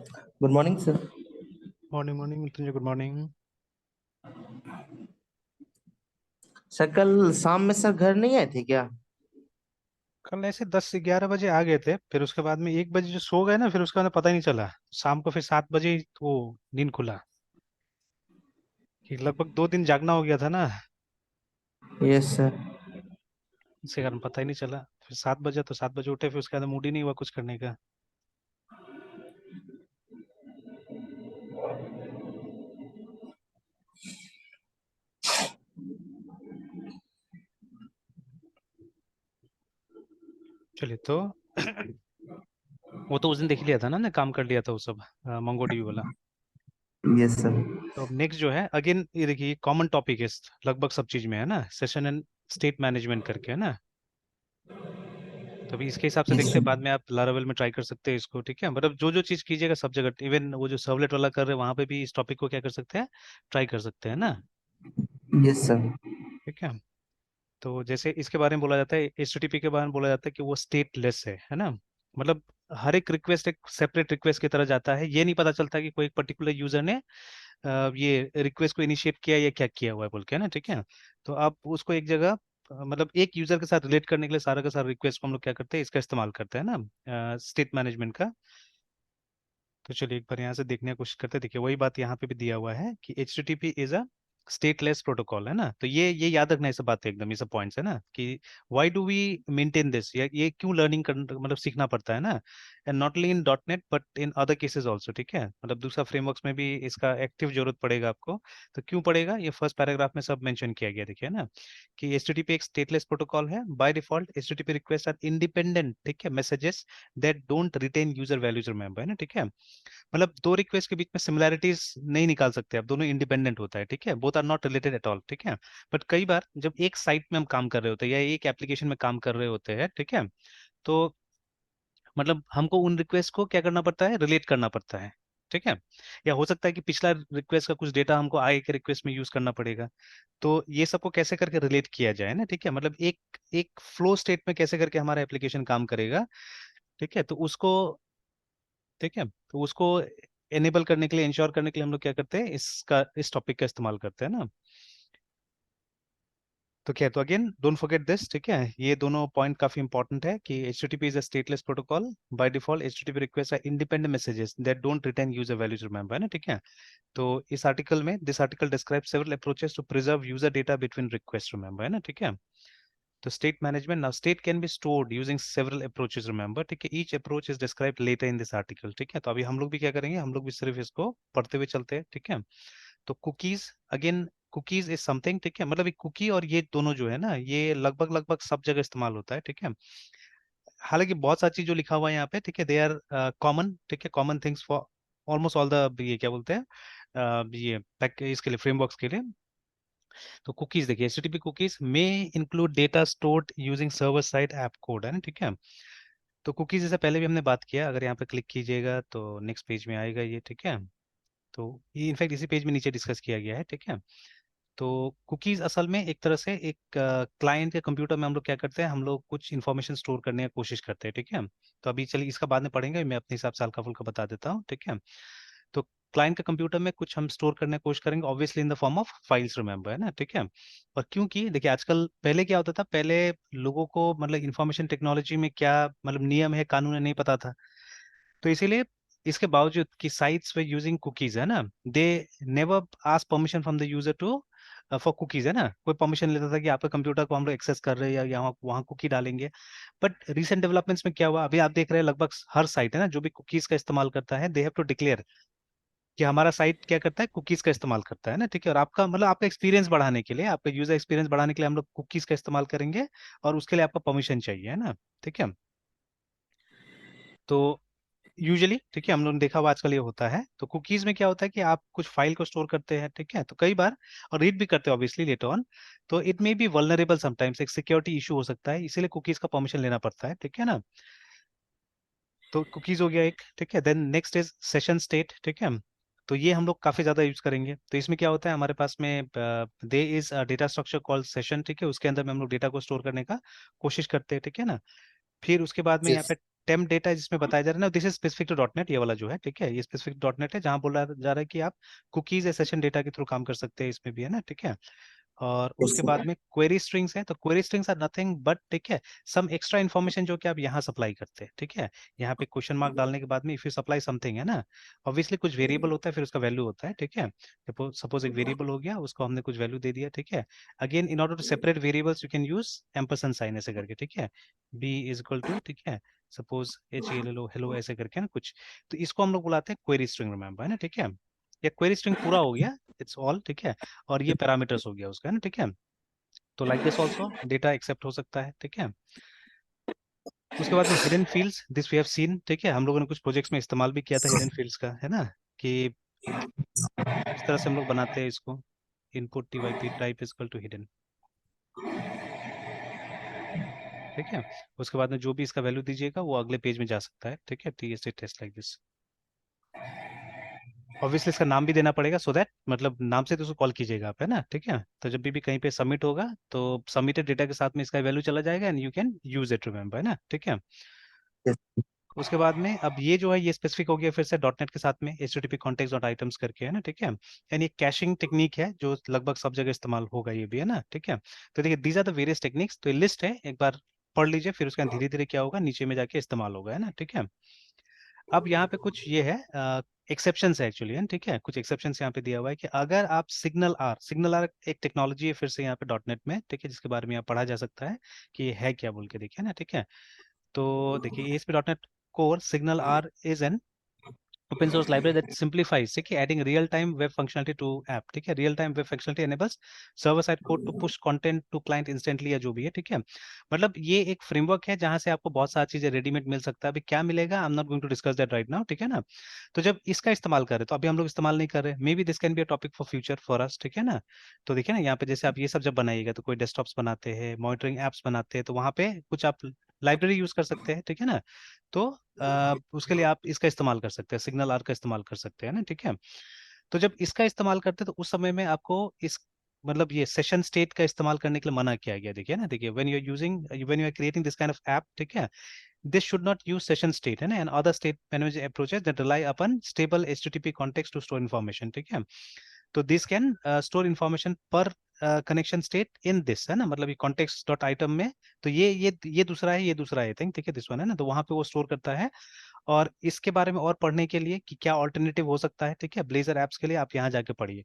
Good morning sir. Morning morning Mrityunjay, good morning. Sir कल शाम में सर घर नहीं आए थे क्या? कल ऐसे 10 से 11 बजे आ गए थे, फिर उसके बाद में 1 बजे जो सो गए ना, फिर उसके बाद में पता ही नहीं चला। शाम को फिर 7 बजे ही वो नींद खुला। कि लगभग 2 दिन जागना हो गया था ना। Yes sir. इसके कारण पता ही नहीं चला। फिर 7 बजे तो 7 बजे उठे, फिर उसके बाद मूड ही नहीं हुआ कुछ करने का। चलिए तो वो तो उस दिन देख ही लिया था ना, ने काम कर लिया था वो सब, मोंगो डीबी वाला। Yes sir. तो अब नेक्स्ट जो है, अगेन ये देखिए कॉमन टॉपिक है लगभग सब चीज में, है ना, सेशन एंड स्टेट मैनेजमेंट करके, है ना। तो अभी इसके हिसाब से यस देखते हैं, बाद सर। में आप लारावेल में ट्राई कर सकते हैं इसको, ठीक है। मतलब जो जो चीज कीजिएगा सब जगह, इवन वो जो सर्वलेट वाला कर रहे हैं वहां पे भी इस टॉपिक को क्या कर सकते हैं, ट्राई कर सकते हैं ना। Yes sir. ठीक है। तो जैसे इसके बारे में बोला जाता है, एचटीटीपी के बारे में बोला जाता है कि वो स्टेटलेस है ना। मतलब हर एक रिक्वेस्ट एक सेपरेट रिक्वेस्ट की तरह जाता है, ये नहीं पता चलता कि कोई एक पर्टिकुलर यूजर ने ये रिक्वेस्ट को इनिशिएट किया या क्या किया हुआ है बोल के, है ना, ठीक है। तो आप उसको एक जगह मतलब एक यूजर के साथ रिलेट करने के लिए सारा का सारा रिक्वेस्ट को हम लोग क्या करते हैं, इसका इस्तेमाल करते हैं ना, स्टेट मैनेजमेंट का। तो चलिए एक बार यहाँ से देखने की कोशिश करते हैं। देखिए वही बात यहाँ पे भी दिया हुआ है कि H T T P is a stateless protocol, है ना। तो ये याद रखना, ये सब बातें एकदम, ये सब पॉइंट्स है ना, कि why do we maintain this, ये क्यों लर्निंग कर मतलब सीखना पड़ता है ना। And not only in dot net but in other cases also, ठीक है। मतलब दूसरा फ्रेमवर्क्स में भी इसका एक्टिव जरूरत पड़ेगा आपको। तो क्यों पड़ेगा, ये फर्स्ट पैराग्राफ में सब मेंशन किया गया, देखिए ना, कि एच टी टी पी एक स्टेटलेस प्रोटोकॉल है। By default H T T P request are independent, ठीक है, messages that don't retain user values, remember, है ना, ठीक है। मतलब दो रिक्वेस्ट के बीच में सिमिलैरिटीज नहीं निकाल सकते आप, दोनों इंडिपेंडेंट होता है, ठीक है, both are not related at all, ठीक है। बट कई बार जब एक साइट में हम काम कर रहे होते हैं या एक एप्लीकेशन में काम कर रहे होते हैं, ठीक है, तो मतलब हमको उन रिक्वेस्ट को क्या करना पड़ता है, रिलेट करना पड़ता है, ठीक है। या हो सकता है कि पिछला रिक्वेस्ट का कुछ डेटा हमको आगे के रिक्वेस्ट में यूज करना पड़ेगा। तो ये सबको कैसे करके रिलेट किया जाए ना, ठीक है, मतलब एक एक फ्लो स्टेट में कैसे करके हमारा एप्लीकेशन काम करेगा, ठीक है। तो उसको, ठीक है, तो उसको एनेबल करने के लिए, इंश्योर करने के लिए हम लोग क्या करते हैं, इसका इस टॉपिक का इस्तेमाल करते हैं ना। तो क्या है, तो अगेन डोंट फॉरगेट दिस, ठीक है। ये दोनों पॉइंट काफी इंपॉर्टेंट है कि HTTP is a stateless protocol. By default HTTP request are independent messages that don't retain user values, remember, है ना, ठीक है। तो इस आर्टिकल में, this article describe several approaches to preserve user data between request, remember, है ना, ठीक है। तो state management, now state can be stored using several approaches, remember, ठीक है। Each approach is described later in this article, ठीक है। तो अभी हम लोग भी क्या करेंगे, हम लोग भी सिर्फ इसको पढ़ते हुए चलते हैं, ठीक है। तो cookies, again cookies is something, ठीक है, मतलब एक कुकी और ये दोनों जो है ना, ये लगभग लगभग सब जगह इस्तेमाल होता है, ठीक है। हालांकि बहुत सारी चीज जो लिखा हुआ है यहाँ पे, ठीक है, दे आर कॉमन, ठीक है, common things for almost all the, ये क्या बोलते हैं, ये इसके लिए, फ्रेमवर्क्स के लिए। तो कुकीज देखिए, HTTP कुकीज में include data stored using server side app code, है ना, ठीक है। तो कुकीज जैसे पहले भी हमने बात किया, अगर यहाँ पे क्लिक कीजिएगा तो नेक्स्ट पेज में आएगा ये, ठीक है। तो ये इनफैक्ट इसी पेज में नीचे डिस्कस किया गया है, ठीक है। तो कुकीज असल में एक तरह से एक क्लाइंट के कंप्यूटर में हम लोग क्या करते हैं, हम लोग कुछ इन्फॉर्मेशन स्टोर करने की कोशिश करते हैं, ठीक है। तो अभी चलिए इसका बाद में पढ़ेंगे, मैं अपने हिसाब से हल्का फुल्का बता देता हूँ, ठीक है। तो क्लाइंट के कंप्यूटर में कुछ हम स्टोर करने की कोशिश करेंगे, obviously in the form of files, remember, है ना, ठीक है। और क्योंकि देखिए आजकल, पहले क्या होता था, पहले लोगों को मतलब इंफॉर्मेशन टेक्नोलॉजी में क्या मतलब नियम है, कानून है, नहीं पता था। तो इसीलिए इसके बावजूद कि साइट्स वे यूजिंग कुकीज, है ना, they never ask permission from the user to for cookies, है ना। कोई परमिशन लेता था कि आपके कंप्यूटर को हम लोग एक्सेस कर रहे हैं या यहाँ वहाँ कुकी डालेंगे। बट रिसेंट डेवलपमेंट्स में क्या हुआ, अभी आप देख रहे हैं लगभग हर साइट, है ना, जो भी कुकीज का इस्तेमाल करता है, दे हैव टू डिक्लेयर कि हमारा साइट क्या करता है, कुकीज का इस्तेमाल करता है ना, ठीक है। और आपका मतलब आपका एक्सपीरियंस बढ़ाने के लिए, आपका यूजर एक्सपीरियंस बढ़ाने के लिए हम लोग कुकीज का इस्तेमाल करेंगे, और उसके लिए आपका परमिशन चाहिए, है ना, ठीक है। तो यूजुअली, ठीक है, हम लोगों ने देखा हुआ आजकल ये होता है। तो कुकीज में क्या होता है कि आप कुछ फाइल को स्टोर करते हैं, ठीक है, तो कई बार, और रीड भी करते हैं ऑब्वियसली लेटर ऑन, तो it may be vulnerable sometimes, एक सिक्योरिटी इशू हो सकता है, इसीलिए कुकीज का परमिशन लेना पड़ता है, ठीक है ना। तो कुकीज हो गया एक, ठीक है। Then next is session state, ठीक है। तो ये हम लोग काफी ज्यादा यूज करेंगे। तो इसमें क्या होता है, हमारे पास में there is data structure called session, ठीक है, उसके अंदर में हम लोग डेटा को स्टोर करने का कोशिश करते हैं, ठीक है ना। फिर उसके बाद में यहाँ यस। पे टेम्प डेटा है जिसमें बताया जा रहा है ना, this is specific to dot net, ये वाला जो है, ठीक है, ये स्पेसिफिक डॉट नेट है, जहां बोला जा रहा है कि आप कुकीज या सेशन डेटा के थ्रू काम कर सकते हैं, इसमें भी है ना, ठीक है। और उसके बाद में क्वेरी स्ट्रिंग्स है, तो query strings are nothing but, ठीक है, सम एक्स्ट्रा इन्फॉर्मेशन जो कि आप यहाँ सप्लाई करते हैं, ठीक है। यहाँ पे क्वेश्चन मार्क डालने के बाद में इफ यू सप्लाई समथिंग, है ना, ऑब्वियसली कुछ वेरिएबल होता है, फिर उसका वैल्यू होता है, ठीक है। सपोज एक वेरिएबल हो गया, उसको हमने कुछ वैल्यू दे दिया, ठीक है। Again in order to separate variables you can use ampersand sign ऐसे करके, ठीक है, बी इज इक्वल टू, ठीक है, सपोज HELLO हेलो ऐसे करके ना कुछ, तो इसको हम लोग बुलाते हैं क्वेरी स्ट्रिंग, रिमेंबर, है ना, ठीक है। ये क्वेरी स्ट्रिंग पूरा हो गया, इट्स ऑल, ठीक है। और ये पैरामीटर्स हो गया उसका, है ना, ठीक है। तो like this also data accept हो सकता है, ठीक है। उसके बाद में hidden fields, this we have seen, ठीक है, हम लोगों ने कुछ प्रोजेक्ट्स में इस्तेमाल भी किया था हिडन फील्ड्स का, है ना, कि इस तरह से हम लोग बनाते हैं इसको, input TYP type is equal to hidden, ठीक है। उसके बाद में जो भी इसका वैल्यू दीजिएगा वो अगले पेज में जा सकता है, ठीक है, TST taste like this. Obviously इसका नाम भी देना पड़ेगा, सो दैट मतलब नाम से तो उसको कॉल कीजिएगा आप, है ना, ठीक है। तो जब भी कहीं पे सबमिट होगा तो सबमिटेड डेटा के साथ में इसका वैल्यू चला जाएगा and you can use it, remember, है ना, ठीक है। उसके बाद में अब ये जो है ये स्पेसिफिक हो गया फिर से डॉट नेट के साथ में HTTP कॉन्टेक्स्ट डॉट आइटम्स करके, है ना, ठीक है। यानी एक कैशिंग टेक्निक है जो लगभग सब जगह इस्तेमाल होगा, ये भी, है ना, ठीक है। तो देखिए these are the various techniques, तो ये लिस्ट है, एक बार पढ़ लीजिए, फिर उसका धीरे धीरे क्या होगा नीचे में जाके इस्तेमाल होगा, है ना, ठीक है। अब यहाँ पे कुछ ये है एक्सेप्शंस है एक्चुअली, है, ठीक है, कुछ एक्सेप्शंस यहाँ पे दिया हुआ है कि अगर आप सिग्नल आर एक टेक्नोलॉजी है फिर से यहाँ पे डॉट नेट में, ठीक है, जिसके बारे में यहाँ पढ़ा जा सकता है कि ये है क्या बोल के, देखिए ना, ठीक है। तो देखिए ASP.NET Core Signal R is an open source library that simplifies, ठीक है, adding real time web functionality to app, ठीक है, real time web functionality enables server side code to push content to client instantly या जो भी है, ठीक है। मतलब ये एक फ्रेमवर्क है जहां से आपको बहुत सारी चीजें रेडीमेड मिल सकता है, अभी क्या मिलेगा I am not going to discuss that right now, ठीक है ना। तो जब इसका इस्तेमाल करें तो अभी हम लोग इस्तेमाल नहीं कर रहे, may be this can be a topic for future for us, ठीक है ना। तो देखिए ना यहाँ पे जैसे आप ये सब जब बनाइएगा तो कोई डेस्कटॉप्स बनाते हैं, मॉनिटरिंग एप्स बनाते हैं, तो वहां पे कुछ आप लाइब्रेरी यूज कर सकते हैं, ठीक है ना। तो उसके लिए आप इसका इस्तेमाल कर सकते हैं, सिग्नल आर का इस्तेमाल कर सकते हैं ना, ठीक है। तो जब इसका इस्तेमाल करते हैं तो उस समय में आपको इस मतलब ये सेशन स्टेट का इस्तेमाल करने के लिए मना किया गया, देखिए ना, देखिए when you are creating this kind of app, ठीक है, this should not use session state, है ना, and other state management approaches that rely upon stable HTTP context to store information, ठीक है। तो this can store information per connection state in this, है ना, मतलब ये कॉन्टेक्स्ट डॉट आइटम में, तो ये दूसरा है, ये दूसरा है, थिंक, ठीक है, दिस वन है ना, तो वहां पे वो स्टोर करता है। और इसके बारे में और पढ़ने के लिए कि क्या ऑल्टरनेटिव हो सकता है, ठीक है, ब्लेजर एप्स के लिए आप यहाँ जाके पढ़िए।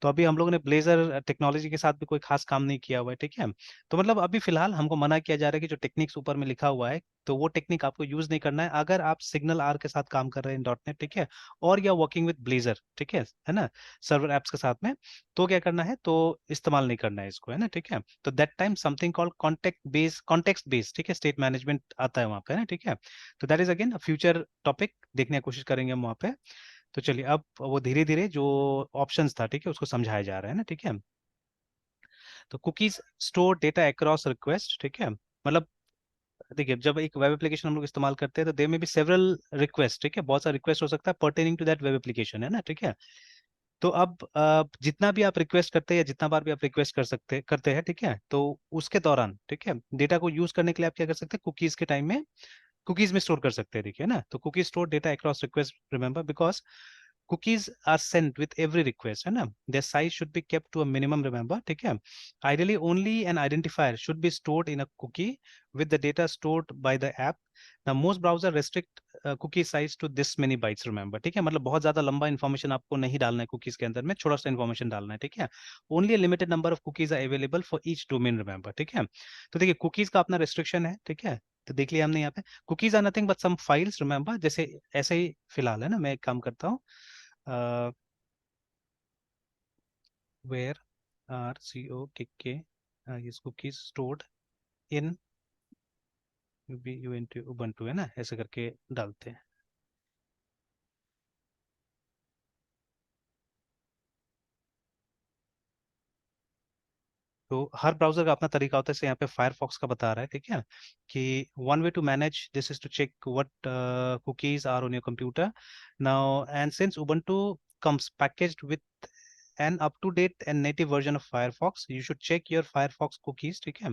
तो अभी हम लोगों ने ब्लेजर टेक्नोलॉजी के साथ भी कोई खास काम नहीं किया हुआ है, ठीक है। तो मतलब अभी फिलहाल हमको मना किया जा रहा है कि जो टेक्निक्स ऊपर में लिखा हुआ है तो वो टेक्निक आपको यूज नहीं करना है अगर आप सिग्नल आर के साथ काम कर रहे हैं डॉट नेट, ठीक है, और या वर्किंग विद ब्लेजर, ठीक है ना, सर्वर एप्स के साथ में, तो क्या करना है, तो इस्तेमाल नहीं करना है इसको, है ना, ठीक है। तो that time something called context based, ठीक है, स्टेट मैनेजमेंट आता है वहाँ पे, है ना, ठीक है। तो that is again future topic, देखने की कोशिश करेंगे हम वहाँ पे। तो चलिए अब वो धीरे धीरे जो ऑप्शंस था, ठीक है, उसको समझाया जा रहा है ना, ठीक है। तो cookies store data across request, ठीक है, मतलब देखिए जब एक वेब एप्लीकेशन हम लोग इस्तेमाल करते हैं तो देयर में भी सेवरल रिक्वेस्ट, ठीक है, बहुत सारा रिक्वेस्ट हो सकता है pertaining to that web application, है ना, ठीक है। तो अब जितना भी आप रिक्वेस्ट करते हैं या जितना बार भी आप रिक्वेस्ट करते हैं, ठीक है, तो उसके दौरान, ठीक है, डेटा को यूज करने के लिए आप क्या कर सकते हैं, कुकीज के टाइम में कुकीज में स्टोर कर सकते हैं, देखिए ना, तो cookies store data across request, remember, because cookies are sent with every request, है ना, their size should be kept to a minimum, remember, ठीक है। Ideally only an identifier should be stored in a cookie with the data stored by the app. Now most browser restrict cookie size to this many bytes, remember, ठीक है, मतलब बहुत ज्यादा लंबा information आपको नहीं डालना है कुकीज के अंदर में, छोटा सा इंफॉर्मेशन डालना है, ठीक है। Only a limited number of cookies are available for each domain, remember, ठीक है। तो देखिए कुकीज का अपना रेस्ट्रिक्शन है, ठीक है, तो देख लिया हमने यहाँ पे, cookies are nothing but some files, remember, जैसे ऐसे ही फिलहाल है ना, मैं एक काम करता हूँ, where are is cookies stored in ubuntu, है ना, ऐसे करके डालते हैं। तो हर ब्राउजर का अपना तरीका होता है, जैसे यहाँ पे फायरफॉक्स का बता रहा है, ठीक है, कि one way to manage this is to check what cookies are on your computer now, and since ubuntu comes packaged with an up to date and native version of Firefox, you should check your Firefox cookies, ठीक है।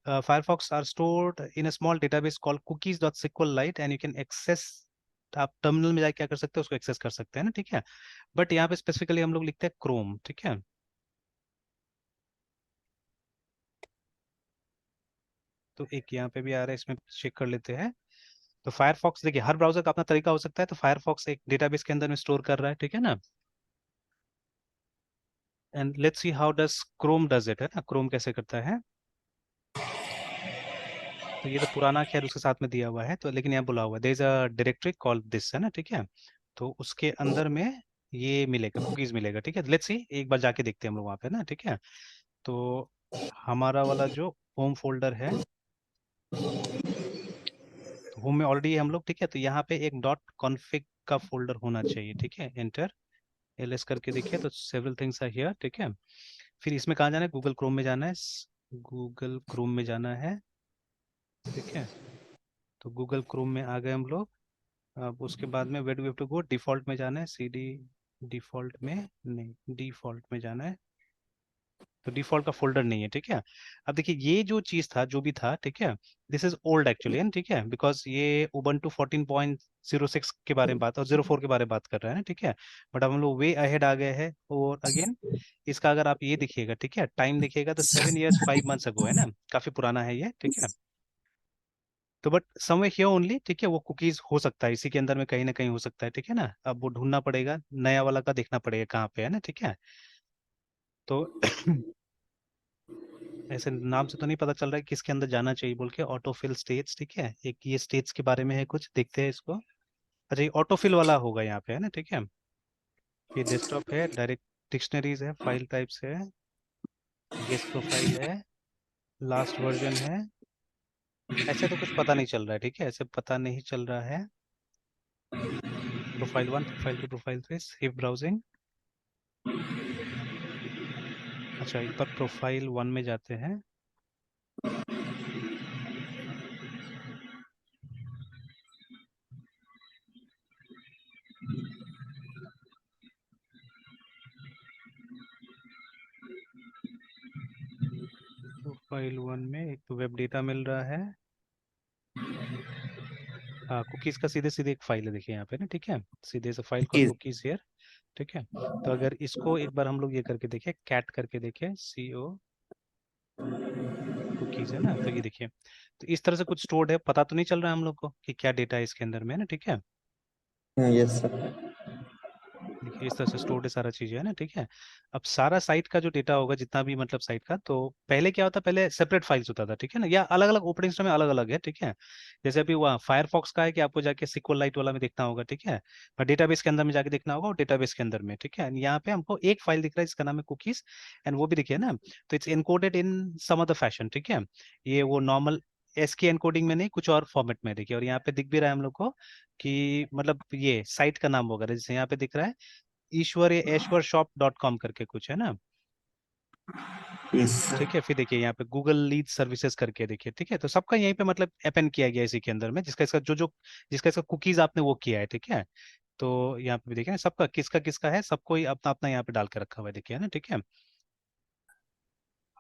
Firefox are stored in a small database called cookies.sqlite and you can access, आप terminal में जाके क्या कर सकते हैं, उसको एक्सेस कर सकते हैं ना, ठीक है। बट यहाँ पे स्पेसिफिकली हम लोग लिखते हैं क्रोम, ठीक है। तो एक यहाँ पे भी आ रहा है, इसमें चेक कर लेते हैं। तो फायरफॉक्स देखिए, हर ब्राउजर का अपना तरीका हो सकता है, तो फायरफॉक्स एक डेटाबेस के अंदर में स्टोर कर रहा है, ठीक है ना। And let's see how does Chrome does it, है ना, क्रोम कैसे करता है। तो ये तो पुराना खैर उसके साथ में दिया हुआ है, तो लेकिन यहाँ बोला हुआ है there is a directory called this, है ना, ठीक है। तो उसके अंदर में ये मिलेगा, कुकीज मिलेगा, ठीक है। लेट्स सी, एक बार जाके देखते हैं हम लोग वहाँ पे ना, ठीक है। तो हमारा वाला जो होम फोल्डर है, तो होम में ऑलरेडी हम लोग, ठीक है। तो यहाँ पे एक डॉट कॉन्फ़िग का फोल्डर होना चाहिए, ठीक है। एंटर एलएस करके देखिए, तो सेवरल थिंग्स आर हियर, ठीक है। फिर इसमें कहाँ जाना है, गूगल क्रोम में जाना है, गूगल क्रोम में जाना है, ठीक है। तो गूगल क्रोम में आ गए हम लोग। अब उसके बाद में wait we have to go, default में जाना है, सीडी डिफॉल्ट में नहीं, डिफॉल्ट में जाना है। तो डिफॉल्ट का फोल्डर नहीं है, ठीक है। अब देखिए ये जो चीज था, जो भी था, ठीक है, दिस इज ओल्ड एक्चुअली, ठीक है, बिकॉज ये उबंटू 14.06 के बारे में बात और 04 के बारे में बात कर रहे हैं, ठीक है। बट अब हम लोग वे अहेड आ गए हैं, और अगेन इसका अगर आप ये देखिएगा, ठीक है, टाइम देखिएगा तो 7 years 5 months अगो है ना, काफी पुराना है ये, ठीक है। तो बट समवे हियर ओनली, ठीक है, वो कुकीज हो सकता है इसी के अंदर में कहीं ना कहीं हो सकता है, ठीक है ना। अब वो ढूंढना पड़ेगा, नया वाला का देखना पड़ेगा कहाँ पे है ना, ठीक है। तो ऐसे नाम से तो नहीं पता चल रहा है किसके अंदर जाना चाहिए बोल के, ऑटोफिल स्टेट्स, ठीक है। एक ये स्टेट्स के बारे में है कुछ, देखते हैं इसको। अच्छा, ये ऑटोफिल वाला होगा यहाँ पे, है ना, ठीक है। फिर डेस्कटॉप है, डायरेक्ट डिक्शनरीज है, फाइल टाइप्स है, गेस्ट प्रोफाइल है, लास्ट वर्जन है। ऐसे तो कुछ पता नहीं चल रहा है, ठीक है, ऐसे पता नहीं चल रहा है। Profile 1, profile 2, profile 3, save browsing. अच्छा, एक बार प्रोफाइल 1 में जाते हैं। प्रोफाइल 1 में एक तो वेब डेटा मिल रहा है। हाँ, कुकीज का सीधे सीधे एक फाइल है, देखिए यहाँ पे ना, ठीक है। सीधे से file call Cookies। Cookies here, ठीक है। तो अगर इसको एक बार हम लोग ये करके देखें, कैट करके देखें, CO कुकीज, है ना, तो ये देखिए। तो इस तरह से कुछ स्टोर्ड है, पता तो नहीं चल रहा है हम लोग को कि क्या डेटा है इसके अंदर में, है ना, ठीक है। Yes sir. देखिए इस तरह से स्टोर्ड है सारा चीज़, है ना, ठीक है। अब सारा साइट का जो डेटा होगा, जितना भी मतलब साइट का, तो पहले क्या होता, पहले सेपरेट फाइल्स होता था, ठीक है ना, या अलग अलग ऑपरेटिंग सिस्टम में अलग अलग है, ठीक है। जैसे अभी वहाँ फायरफॉक्स का है कि आपको जाके सिक्वलाइट वाला में देखना होगा, ठीक है। और डेटाबेस के अंदर में जाके देखना होगा, और डेटाबेस के अंदर में, ठीक है। यहाँ पे हमको एक फाइल दिख रहा है जिसका नाम है कुकीज, एंड वो भी देखिए ना, तो it's encoded in some other fashion, ठीक है। ये वो नॉर्मल एसकी एनकोडिंग में नहीं, कुछ और फॉर्मेट में देखिए। और यहाँ पे दिख भी रहा है हम लोग को कि मतलब ये साइट का नाम वगैरह, जैसे यहाँ पे दिख रहा है ईश्वर ऐश्वर शॉप डॉट कॉम करके कुछ है ना, यस सर। ठीक है। फिर देखिए यहाँ पे गूगल लीड सर्विसेज करके देखिए, ठीक है। तो सबका यहीं पे मतलब अपेंड किया गया है इसी के अंदर में, जिसका इसका जो जो जिसका इसका कुकीज आपने वो किया है, ठीक है। तो यहाँ पे भी देखिए ना, सबका किसका किसका है, सबको ही अपना अपना यहाँ पे डाल के रखा हुआ है, देखिए ना, ठीक है।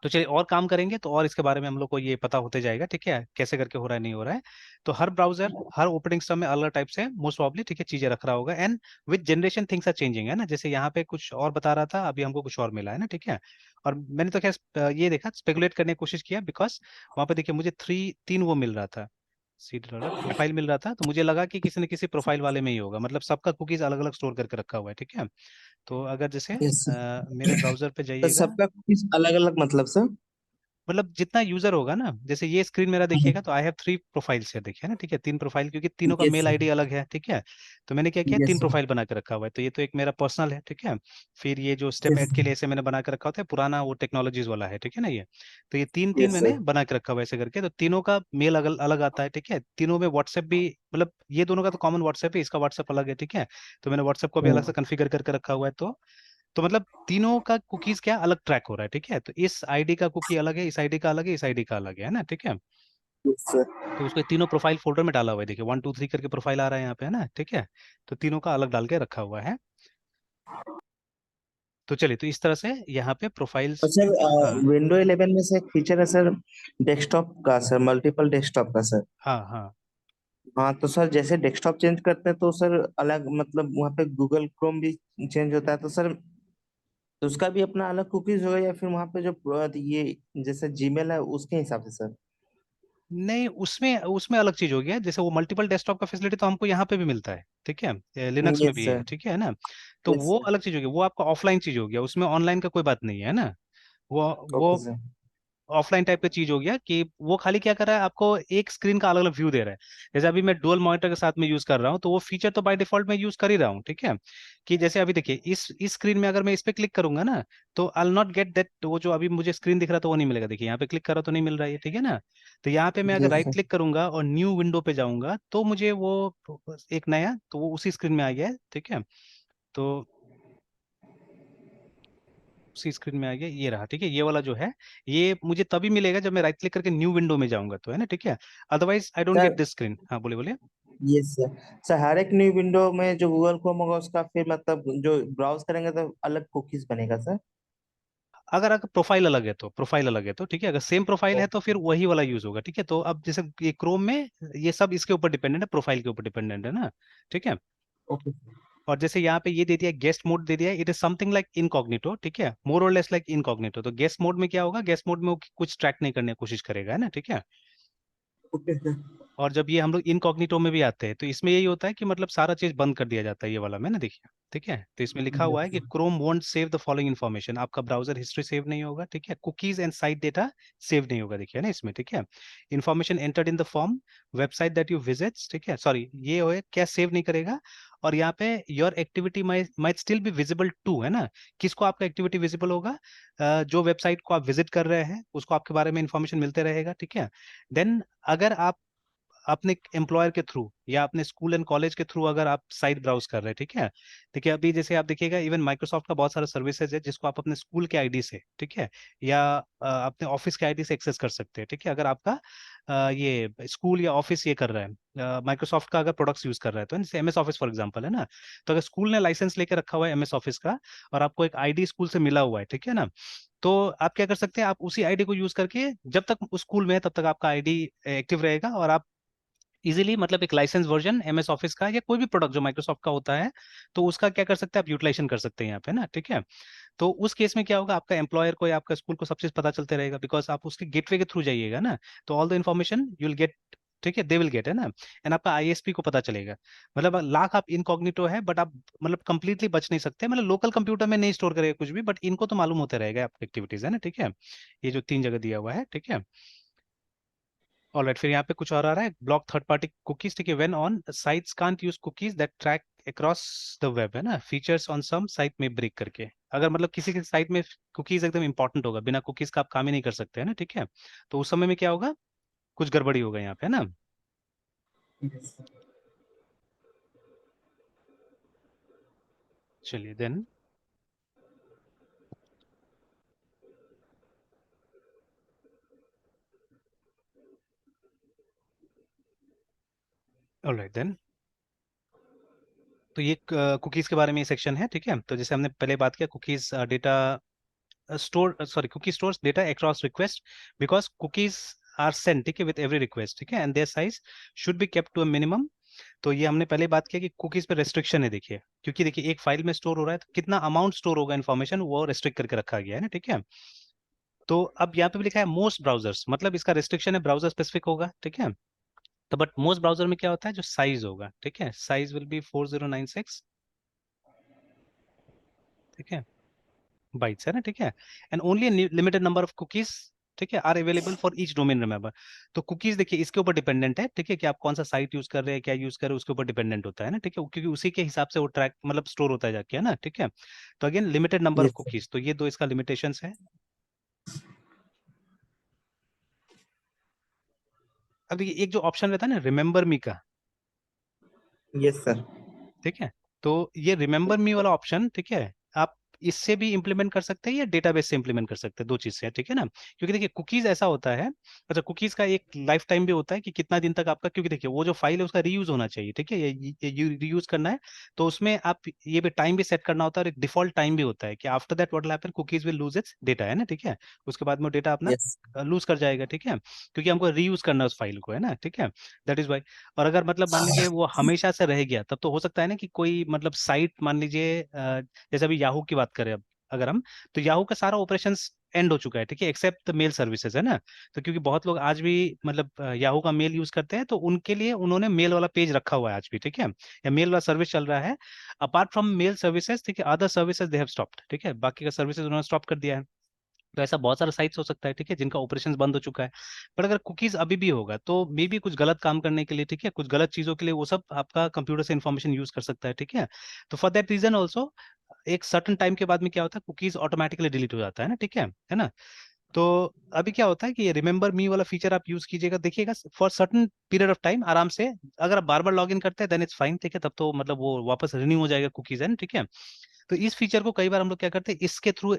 तो चलिए और काम करेंगे तो और इसके बारे में हम लोग को ये पता होते जाएगा, ठीक है, कैसे करके हो रहा है नहीं हो रहा है। तो हर ब्राउजर, हर ऑपरेटिंग सिस्टम में अलग टाइप से मोस्ट प्रॉब्ली, ठीक है, चीजें रख रहा होगा। And with generation things are changing, है ना। जैसे यहाँ पे कुछ और बता रहा था, अभी हमको कुछ और मिला है ना, ठीक है। और मैंने तो खैर ये देखा, स्पेकुलेट करने की कोशिश किया, बिकॉज वहां पे देखिए मुझे तीन वो मिल रहा था, सीड प्रोफाइल मिल रहा था, तो मुझे लगा कि किसी न किसी प्रोफाइल वाले में ही होगा, मतलब सबका कुकीज अलग अलग स्टोर करके रखा हुआ है, ठीक है। तो अगर जैसे यस सर। मेरे ब्राउजर पे तो जाइएगा, सबका कुकीज अलग अलग मतलब सर? मतलब जितना यूजर होगा ना, जैसे ये स्क्रीन मेरा देखिएगा तो आई हैव 3 प्रोफाइल्स है, देखिए ना, ठीक है, 3 प्रोफाइल, क्योंकि तीनों का यस मेल सर। आईडी अलग है, ठीक है। तो मैंने क्या किया, यस 3 प्रोफाइल बना के रखा हुआ है। तो ये तो एक मेरा पर्सनल है, ठीक है। फिर ये जो स्टेप यस ऐड के लिए ऐसे मैंने बना के रखा होता है, पुराना वो टेक्नोलॉजीज वाला है, ठीक है ना ये। तो ये तीन तीन यस मैंने सर। बना के रखा हुआ है ऐसे करके, तो तीनों का मेल अलग अलग आता है, ठीक है। तीनों में व्हाट्सएप भी, मतलब ये दोनों का तो कॉमन व्हाट्सएप है, इसका व्हाट्सएप अलग है, ठीक है। तो मैंने व्हाट्सएप को भी अलग से कॉन्फ़िगर करके रखा हुआ है। तो मतलब तीनों का कुकीज क्या अलग ट्रैक हो रहा है, ठीक है। तो इस आईडी का कुकी अलग है, इस आईडी का अलग है, इस आईडी का अलग है ना, ठीक है। Yes sir. तो उसको तीनों प्रोफाइल फोल्डर में डाला हुआ है, देखिए 1 2 3 करके प्रोफाइल आ रहा है यहाँ पे, है ना, ठीक है। तो तीनों का अलग डाल के रखा हुआ है। तो चलिए, तो इस तरह से यहाँ पे प्रोफाइल्स। और सर हाँ विंडो 11 में से एक फीचर है सर, डेस्कटॉप का सर, मल्टीपल डेस्कटॉप का सर। हाँ हाँ। हाँ तो सर जैसे डेस्कटॉप चेंज करते हैं तो सर अलग मतलब वहाँ पे गूगल क्रोम भी चेंज होता है, तो सर तो उसका भी अपना अलग कुकीज होगा या फिर वहाँ पे जो ये जैसे जीमेल है उसके हिसाब से सर? नहीं, उसमें उसमें अलग चीज हो गया। जैसे वो मल्टीपल डेस्कटॉप का फैसिलिटी तो हमको यहाँ पे भी मिलता है, ठीक है, लिनक्स में यस भी है, सर। ठीक है ना। तो यस वो सर। अलग चीज हो गया, वो आपका ऑफलाइन चीज हो गया, उसमें ऑनलाइन का कोई बात नहीं है ना। वो ओके सर। ऑफलाइन टाइप का चीज हो गया कि वो खाली क्या कर रहा है, आपको एक स्क्रीन का अलग अलग व्यू दे रहा है। जैसे अभी मैं डुअल मॉनिटर के साथ में यूज कर रहा हूँ, तो वो फीचर तो बाय डिफॉल्ट मैं यूज कर ही रहा हूँ, ठीक है। कि जैसे अभी देखिए, इस स्क्रीन में अगर मैं इस पे क्लिक करूंगा ना, तो आई नॉट गेट दैट, वो जो अभी मुझे स्क्रीन दिख रहा था वो नहीं मिलेगा। देखिए यहाँ पे क्लिक करा तो नहीं मिल रहा है, ठीक है ना। तो यहाँ पे मैं अगर यस राइट सर। क्लिक करूंगा और न्यू विंडो पे जाऊंगा, तो मुझे वो एक नया, तो वो उसी स्क्रीन में आ गया है, ठीक है। तो उसी स्क्रीन में आ गया, ये रहा, ठीक है। ये वाला जो है, ये मुझे तभी मिलेगा जब मैं राइट क्लिक करके न्यू विंडो में जाऊंगा, तो है ना, ठीक है। Otherwise I don't get sir this screen. हाँ, बोले बोले। Yes sir. सर हर एक न्यू विंडो में जो गूगल क्रोम होगा उसका फिर मतलब जो ब्राउज करेंगे तो अलग कुकीज बनेगा सर? अगर प्रोफाइल अलग है तो, प्रोफाइल अलग है तो ठीक है। अगर सेम प्रोफाइल है तो फिर वही वाला यूज होगा, ठीक है। तो अब जैसे ये क्रोम में, ये सब इसके ऊपर डिपेंडेंट है, प्रोफाइल के ऊपर डिपेंडेंट है ना, ठीक है। ओके। और जैसे यहाँ पे ये दे दिया, गेस्ट मोड दे दिया, it is something like incognito, ठीक है, मोर और लेस लाइक इनकॉग्निटो। तो गेस्ट मोड में क्या होगा, गेस्ट मोड में वो कुछ ट्रैक नहीं करने की कोशिश करेगा, है ना, ठीक है। Okay sir. और जब ये हम लोग इनकॉग्निटो में भी आते हैं, तो इसमें यही होता है कि मतलब सारा चीज बंद कर दिया जाता है, ये वाला में ना, देखिए, ठीक है। तो इसमें लिखा हुआ यस है कि sir. Chrome won't save the following information, आपका ब्राउजर हिस्ट्री सेव नहीं होगा, ठीक है। Cookies and site data save नहीं होगा, देखिए ना इसमें, ठीक है। Information entered in the form, website that you visit, ठीक है, सॉरी, ये हो क्या सेव नहीं करेगा। और यहाँ पे your activity might still be visible to, है ना। किसको आपका एक्टिविटी विजिबल होगा, जो वेबसाइट को आप विजिट कर रहे हैं उसको आपके बारे में इंफॉर्मेशन मिलते रहेगा, ठीक है। देन अगर आप अपने एम्प्लॉयर के थ्रू या अपने स्कूल एंड कॉलेज के थ्रू अगर आप साइट ब्राउज कर रहे हैं, ठीक है। देखिए अभी जैसे आप देखिएगा, इवन माइक्रोसॉफ्ट का बहुत सारा सर्विसेज है जिसको आप अपने स्कूल के आईडी से, ठीक है, या अपने ऑफिस के आईडी से एक्सेस कर सकते हैं, ठीक है। अगर आपका ये स्कूल या ऑफिस ये कर रहा है, माइक्रोसॉफ्ट का अगर प्रोडक्ट्स यूज कर रहा है, तो जैसे एमएस ऑफिस फॉर एग्जांपल है ना। तो अगर स्कूल ने लाइसेंस लेके रखा हुआ है एमएस ऑफिस का, और आपको एक आईडी स्कूल से मिला हुआ है, ठीक है ना। तो आप क्या कर सकते हैं, आप उसी आईडी को यूज करके, जब तक उस स्कूल में है तब तक आपका आईडी एक्टिव रहेगा, और आप इजीली मतलब एक लाइसेंस वर्जन एमएस ऑफिस का या कोई भी प्रोडक्ट जो माइक्रोसॉफ्ट का होता है, तो उसका क्या कर सकते हैं आप, यूटिलाइजेशन कर सकते हैं यहाँ पे ना, ठीक है। तो उस केस में क्या होगा, आपका एम्प्लॉयर को या आपका स्कूल को सब चीज पता चलते रहेगा, बिकॉज आप उसके गेटवे के थ्रू जाइएगा ना। तो all the information you will get, ठीक है, दे विल गेट, है ना। एंड आपका आईएसपी को पता चलेगा। मतलब लाख आप इनकॉग्निटो है, बट आप मतलब कंप्लीटली बच नहीं सकते, मतलब लोकल कंप्यूटर में नहीं स्टोर करेगा कुछ भी, बट इनको तो मालूम होते रहेगा आपकी एक्टिविटीज, है ना, ठीक है। ये जो 3 जगह दिया हुआ है, ठीक है। ऑलराइट, फिर यहाँ पे कुछ और आ रहा है, ब्लॉक थर्ड पार्टी कुकीज, ठीक है, when on sites can't use cookies that track across the web, है ना, फीचर्स ऑन सम साइट में ब्रेक करके। अगर मतलब किसी की साइट में कुकीज एकदम इंपॉर्टेंट होगा, बिना कुकीज का आप काम ही नहीं कर सकते, है ना, ठीक है। तो उस समय में क्या होगा, कुछ गड़बड़ी होगा यहाँ पे, है ना। Yes sir. चलिए देन, ऑलराइट देन, तो ये कुकीज के बारे में सेक्शन है, ठीक है। तो जैसे हमने पहले बात किया, cookies data store, sorry, cookie stores data across request, because cookies are sent, ठीक है, विद एवरी रिक्वेस्ट, ठीक है, and their size should be kept to a minimum. तो ये हमने पहले बात किया कि कुकीज पे रेस्ट्रिक्शन है, देखिए, क्योंकि देखिए एक फाइल में स्टोर हो रहा है तो कितना अमाउंट स्टोर होगा इन्फॉर्मेशन, वो रेस्ट्रिक्ट करके रखा गया है ना, ठीक है। तो अब यहाँ पे भी लिखा है मोस्ट ब्राउजर्स, मतलब इसका रेस्ट्रिक्शन है ब्राउजर स्पेसिफिक होगा, ठीक है। तो बट मोस्ट ब्राउजर में क्या होता है, जो साइज होगा, ठीक है, साइज विल बी 4096, ठीक है, बाइट्स, है ना, ठीक है। And only limited number of cookies, ठीक है, are available for each domain, remember. तो कुकीज देखिए इसके ऊपर डिपेंडेंट है, ठीक है, कि आप कौन सा साइट यूज कर रहे हैं, क्या यूज कर रहे हैं, उसके ऊपर डिपेंडेंट होता है ना, ठीक है, क्योंकि उसी के हिसाब से वो ट्रैक मतलब स्टोर होता है जाके, है ना, ठीक है। तो again limited number of yes sir. Cookies, तो ये दो इसका लिमिटेशंस है। अब देखिए एक जो ऑप्शन रहता है ना, रिमेंबर मी का, यस सर। ठीक है। तो ये रिमेंबर मी वाला ऑप्शन, ठीक है, आप इससे भी इंप्लीमेंट कर सकते हैं या डेटाबेस से इंप्लीमेंट कर सकते हैं, दो चीज से, ठीक है ना। क्योंकि देखिए कुकीज ऐसा होता है, अच्छा कुकीज का एक लाइफ टाइम भी होता है कि कितना दिन तक आपका, क्योंकि देखिए वो जो फाइल है उसका रीयूज होना चाहिए, ठीक है, ये रीयूज करना है। तो उसमें आप ये भी टाइम भी सेट करना होता है, और एक डिफॉल्ट टाइम भी होता है कि after that what will happen, cookies will lose its data, है ना, ठीक है। उसके बाद में डेटा अपना यस। लूज कर जाएगा, ठीक है, क्योंकि हमको रीयूज करना है उस फाइल को, है ना, ठीक है। That is why. और अगर मतलब मान लीजिए वो हमेशा से रह गया, तब तो हो सकता है ना कि कोई मतलब साइट मान लीजिए जैसे अभी याहू की बात करें अब अगर हम, तो याहू का सारा ऑपरेशंस एंड हो चुका है, ठीक है, एक्सेप्ट द मेल सर्विसेज, है ना। तो क्योंकि बहुत लोग आज भी मतलब याहू का मेल यूज करते हैं, तो उनके लिए उन्होंने मेल वाला पेज रखा हुआ है आज भी, ठीक है, या मेल वाला सर्विस चल रहा है। अपार्ट फ्रॉम मेल सर्विसेज, ठीक है, other services they have stopped, ठीक है, बाकी का सर्विसेज उन्होंने स्टॉप कर दिया है। तो ऐसा बहुत सारा साइट्स हो सकता है, ठीक है, जिनका ऑपरेशंस बंद हो चुका है। पर अगर कुकीज अभी भी होगा तो मे बी कुछ गलत काम करने के लिए, ठीक है, कुछ गलत चीजों के लिए वो सब आपका कंप्यूटर से इंफॉर्मेशन यूज कर सकता है, ठीक है। तो फॉर दैट रीजन ऑल्सो एक सर्टन टाइम के बाद में क्या होता है, कुकीज ऑटोमेटिकली डिलीट हो जाता है ना, ठीक है ना। तो अभी क्या होता है कि ये रिमेंबर मी वाला फीचर आप यूज कीजिएगा, देखिएगा for certain period of time आराम से। अगर आप बार बार लॉग इन करते हैं देन इट्स फाइन, ठीक है, तब तो मतलब वो वापस रिन्यू हो जाएगा कुकीज, है ना, ठीक है। तो इस फीचर को कई बार हम लोग क्या करते हैं इसके थ्रू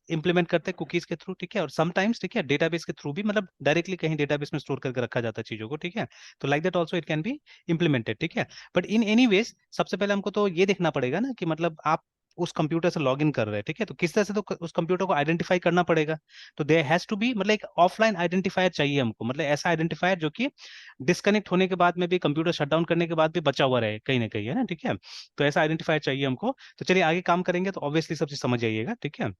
इंप्लीमेंट करते हैं, कुकीज के थ्रू, ठीक है, और समटाइम्स, ठीक है, डेटाबेस के थ्रू भी, मतलब डायरेक्टली कहीं डेटाबेस में स्टोर करके रखा जाता है चीजों को, ठीक है। तो like that also it can be implemented, ठीक है। बट इन एनी वेज सबसे पहले हमको तो ये देखना पड़ेगा ना कि मतलब आप उस कंप्यूटर से लॉग इन कर रहे हैं, ठीक है, तो किस तरह से तो उस कंप्यूटर को आइडेंटिफाई करना पड़ेगा। तो देयर हैज टू बी मतलब एक ऑफलाइन आइडेंटिफायर चाहिए हमको, मतलब ऐसा आइडेंटिफायर जो कि डिस्कनेक्ट होने के बाद में भी, कंप्यूटर शटडाउन करने के बाद भी बचा हुआ रहे कहीं ना कहीं, है ना, ठीक है। तो ऐसा आइडेंटिफायर चाहिए हमको। तो चलिए आगे काम करेंगे तो ऑब्वियसली सब चीज समझ जाइएगा, ठीक है।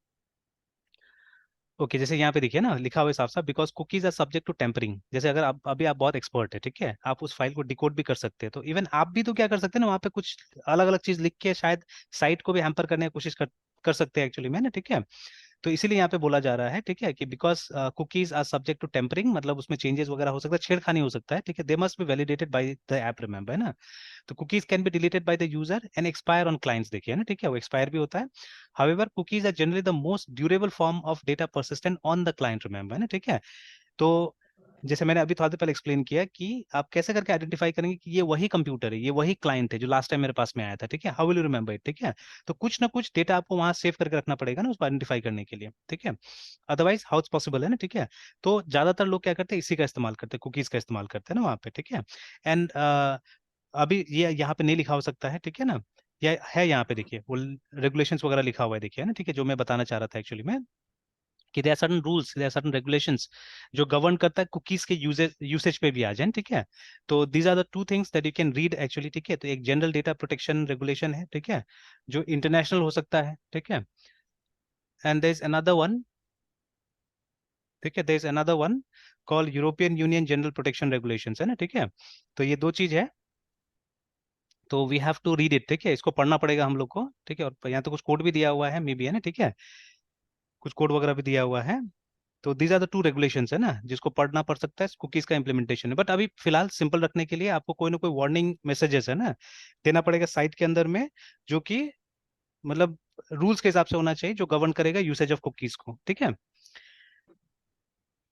ओके, जैसे यहाँ पे देखिए ना लिखा हुआ है साफ साफ, because cookies are subject to tampering. जैसे अगर आप अभी आप बहुत एक्सपर्ट है, ठीक है, आप उस फाइल को डिकोड भी कर सकते हैं, तो इवन आप भी तो क्या कर सकते हैं ना, वहाँ पे कुछ अलग अलग चीज लिख के शायद साइट को भी हैम्पर करने की कोशिश कर सकते हैं एक्चुअली में ना, ठीक है। तो इसीलिए यहाँ पे बोला जा रहा है, ठीक है, कि because cookies are subject to tampering, मतलब उसमें चेंजेस वगैरह हो सकता है, छेड़खानी हो सकता है, ठीक है, they must be validated by the app, remember, है ना। तो cookies can be deleted by the user and expire on clients, देखिए ना, ठीक है, वो एक्सपायर भी होता है। However cookies are generally the most durable form of data persistent on the client, remember, है ना, ठीक है। तो जैसे मैंने अभी थोड़ा देर पहले एक्सप्लेन किया कि आप कैसे करके आइडेंटिफाई करेंगे कि ये वही कंप्यूटर है, ये वही क्लाइंट है जो लास्ट टाइम मेरे पास में आया था, ठीक है, how will you remember it, ठीक है। तो कुछ ना कुछ डेटा आपको वहां सेव करके रखना पड़ेगा ना उसको आइडेंटिफाई करने के लिए, ठीक है, अदरवाइज हाउ इट्स पॉसिबल, है ना, ठीक है। तो ज्यादातर लोग क्या करते हैं, इसी का इस्तेमाल करते हैं, कुकीज का इस्तेमाल करते हैं ना वहाँ पे, ठीक है। एंड अभी ये यहाँ पे नहीं लिखा हो सकता है, ठीक है ना, या है यहाँ पे देखिए वो रेगुलेशंस वगैरह लिखा हुआ है, देखिए है ना, ठीक है, जो मैं बताना चाह रहा था एक्चुअली में, कि there are certain rules, there are certain regulations जो गवर्न करता है कुकीज के यूजेज यूसेज पे भी आ जाए, ठीक है। तो these are the two things that you can read actually, ठीक है। तो एक जनरल डेटा प्रोटेक्शन रेगुलेशन है, ठीक है, जो इंटरनेशनल हो सकता है, ठीक है, and there is another one, ठीक है, there is another one call European Union general protection regulations, है ना, ठीक है। तो ये दो चीज है, तो we have to read it, ठीक है, इसको पढ़ना पड़ेगा हम लोग को, ठीक है, और यहाँ तो कुछ कोड भी दिया हुआ है मे बी, है ना, ठीक है, कुछ कोड वगैरह भी दिया हुआ है। तो these are the two regulations, है ना, जिसको पढ़ना पड़ सकता है, कुकीज का इंप्लीमेंटेशन है। बट अभी फिलहाल सिंपल रखने के लिए आपको कोई ना कोई वार्निंग मैसेजेस, है ना, देना पड़ेगा साइट के अंदर में, जो कि मतलब रूल्स के हिसाब से होना चाहिए, जो गवर्न करेगा यूसेज ऑफ कुकीज को, ठीक है।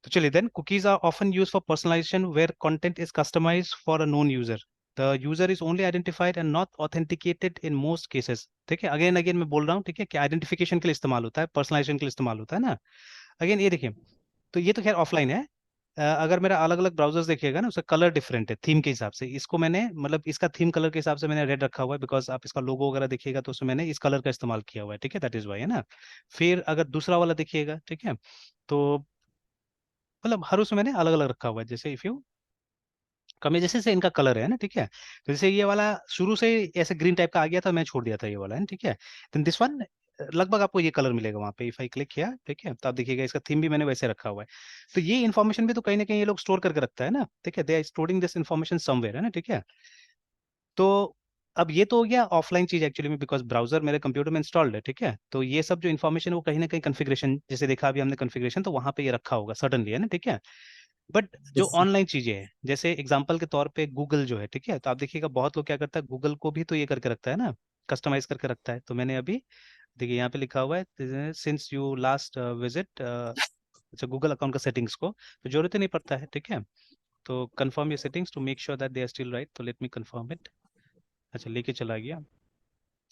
तो चलिए then, cookies are often use for personalisation where content is customised for a known user. The user is only identified and not authenticated in most cases, ठीक है, अगेन अगेन मैं बोल रहा हूँ, ठीक है, कि आइडेंटिफिकेशन के लिए इस्तेमाल होता है, पर्सनलाइजेशन के लिए इस्तेमाल होता है ना। अगेन ये देखिए, तो ये तो खैर ऑफलाइन है। अगर मेरा अलग अलग ब्राउजर्स देखिएगा ना, उसका कलर डिफरेंट है थीम के हिसाब से, इसको मैंने मतलब इसका थीम कलर के हिसाब से मैंने रेड रखा हुआ है, बिकॉज आप इसका लोगो वगैरह देखिएगा तो उसमें मैंने इस कलर का इस्तेमाल किया हुआ है, ठीक है, दैट इज वाई, है ना। फिर अगर दूसरा वाला देखिएगा, ठीक है, तो मतलब हर उसमें मैंने अलग अलग रखा हुआ है, जैसे इफ यू कमी जैसे से इनका कलर है ना, ठीक है। तो जैसे ये वाला शुरू से ऐसे ग्रीन टाइप का आ गया था, मैं छोड़ दिया था ये वाला, है ठीक है। देन दिस वन लगभग आपको ये कलर मिलेगा वहाँ पे, इफ आई क्लिक किया, ठीक है, तो आप देखिएगा इसका थीम भी मैंने वैसे रखा हुआ है। तो ये इन्फॉर्मेशन भी तो कहीं ना कहीं ये लोग स्टोर करके रखता है ना, ठीक है, they are storing this information somewhere, है ना, ठीक है। तो अब ये तो हो गया ऑफलाइन चीज एक्चुअली में, बिकॉज ब्राउजर मेरे कंप्यूटर में इंस्टॉल्ड है, ठीक है। तो ये सब जो इन्फॉर्मेशन वो कहीं ना कहीं कॉन्फ़िगरेशन जैसे देखा अभी हमने कॉन्फ़िगरेशन, तो वहां पे ये रखा होगा सडनली, है ना, ठीक है। बट जो यस। ऑनलाइन चीजें हैं, जैसे एग्जांपल के तौर पे गूगल जो है, ठीक है, तो आप देखिएगा बहुत लोग क्या करता है, गूगल को भी तो ये करके रखता है ना, कस्टमाइज करके रखता है। तो मैंने अभी देखिए यहाँ पे लिखा हुआ है, सिंस यू लास्ट विजिट, अच्छा गूगल अकाउंट का सेटिंग्स को तो जरूरत ही नहीं पड़ता है, ठीक है। तो कंफर्म ये settings to make sure that they are still right, तो लेट मी कंफर्म इट। अच्छा लेके चला गया,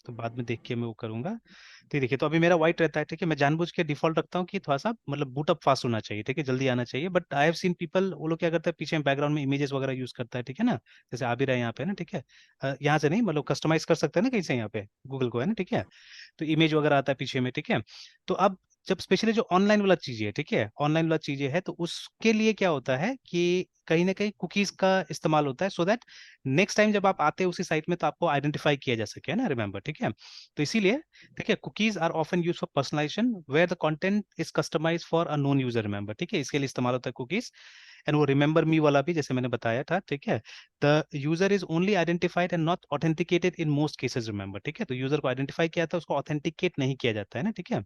तो बाद में देख के मैं वो करूंगा। तो ये देखिए, तो अभी मेरा व्हाइट रहता है, ठीक है। मैं जानबूझ के डिफॉल्ट रखता हूँ कि थोड़ा सा मतलब बूट अप फास्ट होना चाहिए, ठीक है, जल्दी आना चाहिए। But I have seen people, वो लोग क्या करते हैं, पीछे बैकग्राउंड में इमेजेस वगैरह यूज करता है, ठीक है ना, जैसे आ भी रहा है यहाँ पे ना, ठीक है। यहाँ से नहीं, मतलब कस्टमाइज कर सकते हैं ना कहीं से, यहाँ पे गूगल को है ना, ठीक है। तो इमेज वगैरह आता है पीछे में, ठीक है। तो अब जब स्पेशली जो ऑनलाइन वाला चीजें है, ठीक है, ऑनलाइन वाला चीजें है, तो उसके लिए क्या होता है कि कहीं ना कहीं कुकीज का इस्तेमाल होता है, सो दैट नेक्स्ट टाइम जब आप आते हैं उसी साइट में तो आपको आइडेंटिफाई किया जा सके, है ना, रिमेंबर, ठीक है। तो इसीलिए, ठीक है, cookies are often use for personalisation where the content is customize for a known user, remember, ठीक है, इसके लिए इस्तेमाल होता है कुकीज। एंड वो रिमेंबर मी वाला भी जैसे मैंने बताया था, ठीक है। The user is only identified and not authenticated in most cases, remember, ठीक है। तो यूजर को आइडेंटिफाई किया था, उसको ऑथेंटिकेट नहीं किया जाता है ना, ठीक है।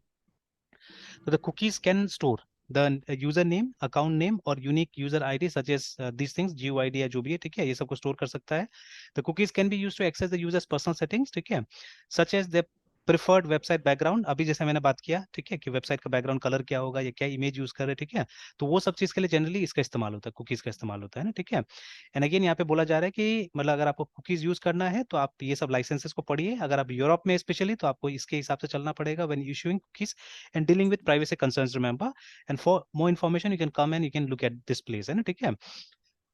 तो the cookies can store the username, account name और unique user ID such as these things, GUID या जो भी है, ठीक है, ये सब को स्टोर कर सकता है। The cookies can be used to access the user's personal settings, ठीक है, such as their preferred website background, अभी जैसे मैंने बात किया, ठीक है, कि वेबसाइट का बैकग्राउंड कलर क्या होगा या क्या इमेज यूज कर रहे हैं, ठीक है। तो वो सब चीज के लिए जनरली इसका इस्तेमाल होता है, कुकीज का इस्तेमाल होता है ना, ठीक है। एंड अगेन यहाँ पे बोला जा रहा है कि मतलब अगर आपको कुकीज यूज करना है तो आप ये सब लाइसेंसेस को पढ़िए, अगर आप यूरोप में स्पेशली तो आपको इसके हिसाब से चलना पड़ेगा when issuing cookies and dealing with privacy concerns, remember. And for more information you can come and you can look at this place, है ना, ठीक है।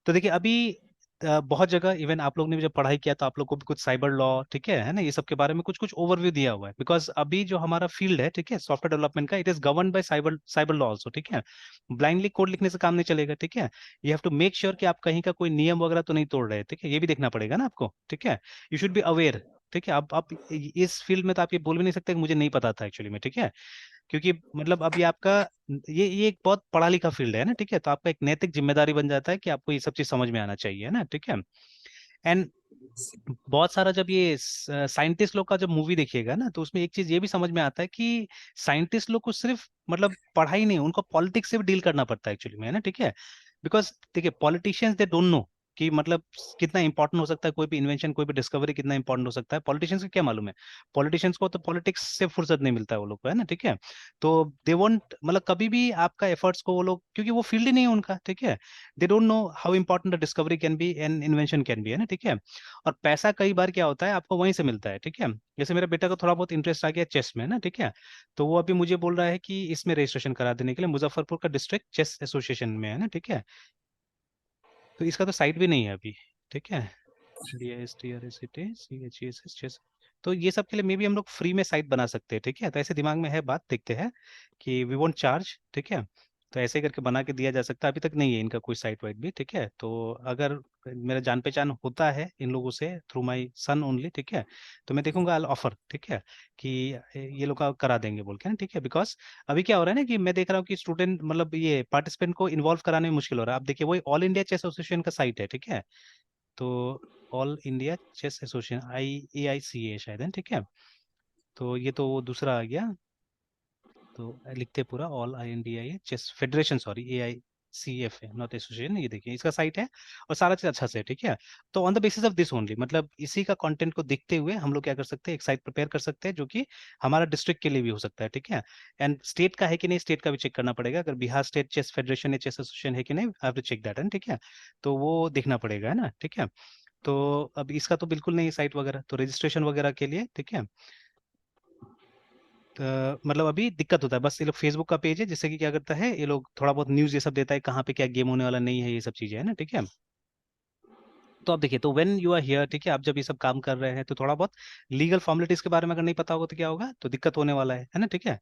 तो देखिए अभी बहुत जगह इवन आप लोग ने भी जब पढ़ाई किया तो आप लोग को भी कुछ साइबर लॉ, ठीक है ना, ये सब के बारे में कुछ कुछ ओवरव्यू दिया हुआ है, बिकॉज अभी जो हमारा फील्ड है, ठीक है, सॉफ्टवेयर डेवलपमेंट का, it is govern by cyber cyber law also, ठीक है। ब्लाइंडली कोड लिखने से काम नहीं चलेगा, ठीक है। You have to make sure कि आप कहीं का कोई नियम वगैरह तो नहीं तोड़ रहे, ठीक है, ये भी देखना पड़ेगा ना आपको, ठीक है। यू शुड बी अवेयर, ठीक है। आप इस फील्ड में तो आप ये बोल भी नहीं सकते कि मुझे नहीं पता था एक्चुअली में, ठीक है। क्योंकि मतलब अभी आपका ये एक बहुत पढ़ा लिखा फील्ड है ना, ठीक है। तो आपका एक नैतिक जिम्मेदारी बन जाता है कि आपको ये सब चीज समझ में आना चाहिए, है ना, ठीक है। एंड बहुत सारा जब ये साइंटिस्ट लोग का जब मूवी देखिएगा ना, तो उसमें एक चीज ये भी समझ में आता है कि साइंटिस्ट लोग को सिर्फ मतलब पढ़ाई नहीं, उनको पॉलिटिक्स से भी डील करना पड़ता है एक्चुअली में, है ना, ठीक है। बिकॉज देखिए पॉलिटिशियंस दे डोंट नो कि मतलब कितना इंपॉर्टेंट हो सकता है कोई भी इन्वेंशन, कोई भी डिस्कवरी कितना इंपॉर्टेंट हो सकता है, पॉलिटिशियंस को क्या मालूम है। पॉलिटिशियंस को तो पॉलिटिक्स से फुर्सत नहीं मिलता है वो लोग को, है ना, ठीक है। तो दे वोंट मतलब कभी भी आपका एफर्ट्स को वो लोग, क्योंकि वो फील्ड ही नहीं है उनका, ठीक है। They don't know how important the discovery can be and invention can be, है ना, ठीक है। और पैसा कई बार क्या होता है आपको वहीं से मिलता है, ठीक है। जैसे मेरे बेटा को थोड़ा बहुत इंटरेस्ट आ गया चेस में ना, ठीक है। तो वो अभी मुझे बोल रहा है कि इसमें रजिस्ट्रेशन करा देने के लिए मुजफ्फरपुर का डिस्ट्रिक्ट चेस एसोसिएशन में, है ना, ठीक है। तो इसका तो साइट भी नहीं है अभी, ठीक है। DISTRACT chess. तो ये सब के लिए मे भी हम लोग फ्री में साइट बना सकते हैं, ठीक है। तो ऐसे दिमाग में है बात, देखते हैं कि वी वोंट चार्ज, ठीक है। तो ऐसे ही करके बना के दिया जा सकता है, अभी तक नहीं है इनका कोई साइट वाइट भी, ठीक है। तो अगर मेरा जान पहचान होता है इन लोगों से थ्रू माय सन ओनली, ठीक है, तो मैं देखूंगा आई ऑफर, ठीक है, कि ये लोग का करा देंगे बोल के ना, ठीक है। बिकॉज अभी क्या हो रहा है ना कि मैं देख रहा हूँ कि स्टूडेंट मतलब ये पार्टिसिपेंट को इन्वॉल्व कराने में मुश्किल हो रहा है। आप देखिए वही ऑल इंडिया चेस एसोसिएशन का साइट है, ठीक है। तो ऑल इंडिया चेस एसोसिएशन, AICA शायद है, ठीक है। तो ये तो वो दूसरा आ गया। तो लिखते पूरा all INDIA chess federation, sorry AICF है, नॉट एसोसिएशन। ये देखिए इसका साइट है और सारा चीज अच्छा से है, ठीक है। तो on the basis of this only, मतलब इसी का कंटेंट को देखते हुए हम लोग क्या कर सकते हैं, एक साइट प्रिपेयर कर सकते हैं जो कि हमारा डिस्ट्रिक्ट के लिए भी हो सकता है, ठीक है। एंड स्टेट का है कि नहीं, स्टेट का भी चेक करना पड़ेगा, अगर बिहार स्टेट चेस फेडरेशन या चेस एसोसिएशन है कि नहीं, I have to check that, ठीक है। तो वो देखना पड़ेगा, है ना, ठीक है। तो अब इसका तो बिल्कुल नहीं साइट वगैरह, तो रजिस्ट्रेशन वगैरह के लिए, ठीक है। तो मतलब अभी दिक्कत होता है, बस ये लोग फेसबुक का पेज है जिससे कि क्या करता है, ये लोग थोड़ा बहुत न्यूज़ ये सब देता है कहाँ पे क्या गेम होने वाला नहीं है, ये सब चीजें है ना, ठीक है। तो आप देखिए, तो व्हेन यू आर हियर, ठीक है, आप जब ये सब काम कर रहे हैं तो थोड़ा बहुत लीगल फॉर्मेलिटीज के बारे में अगर नहीं पता होगा तो क्या होगा, तो दिक्कत होने वाला है ना, ठीक है।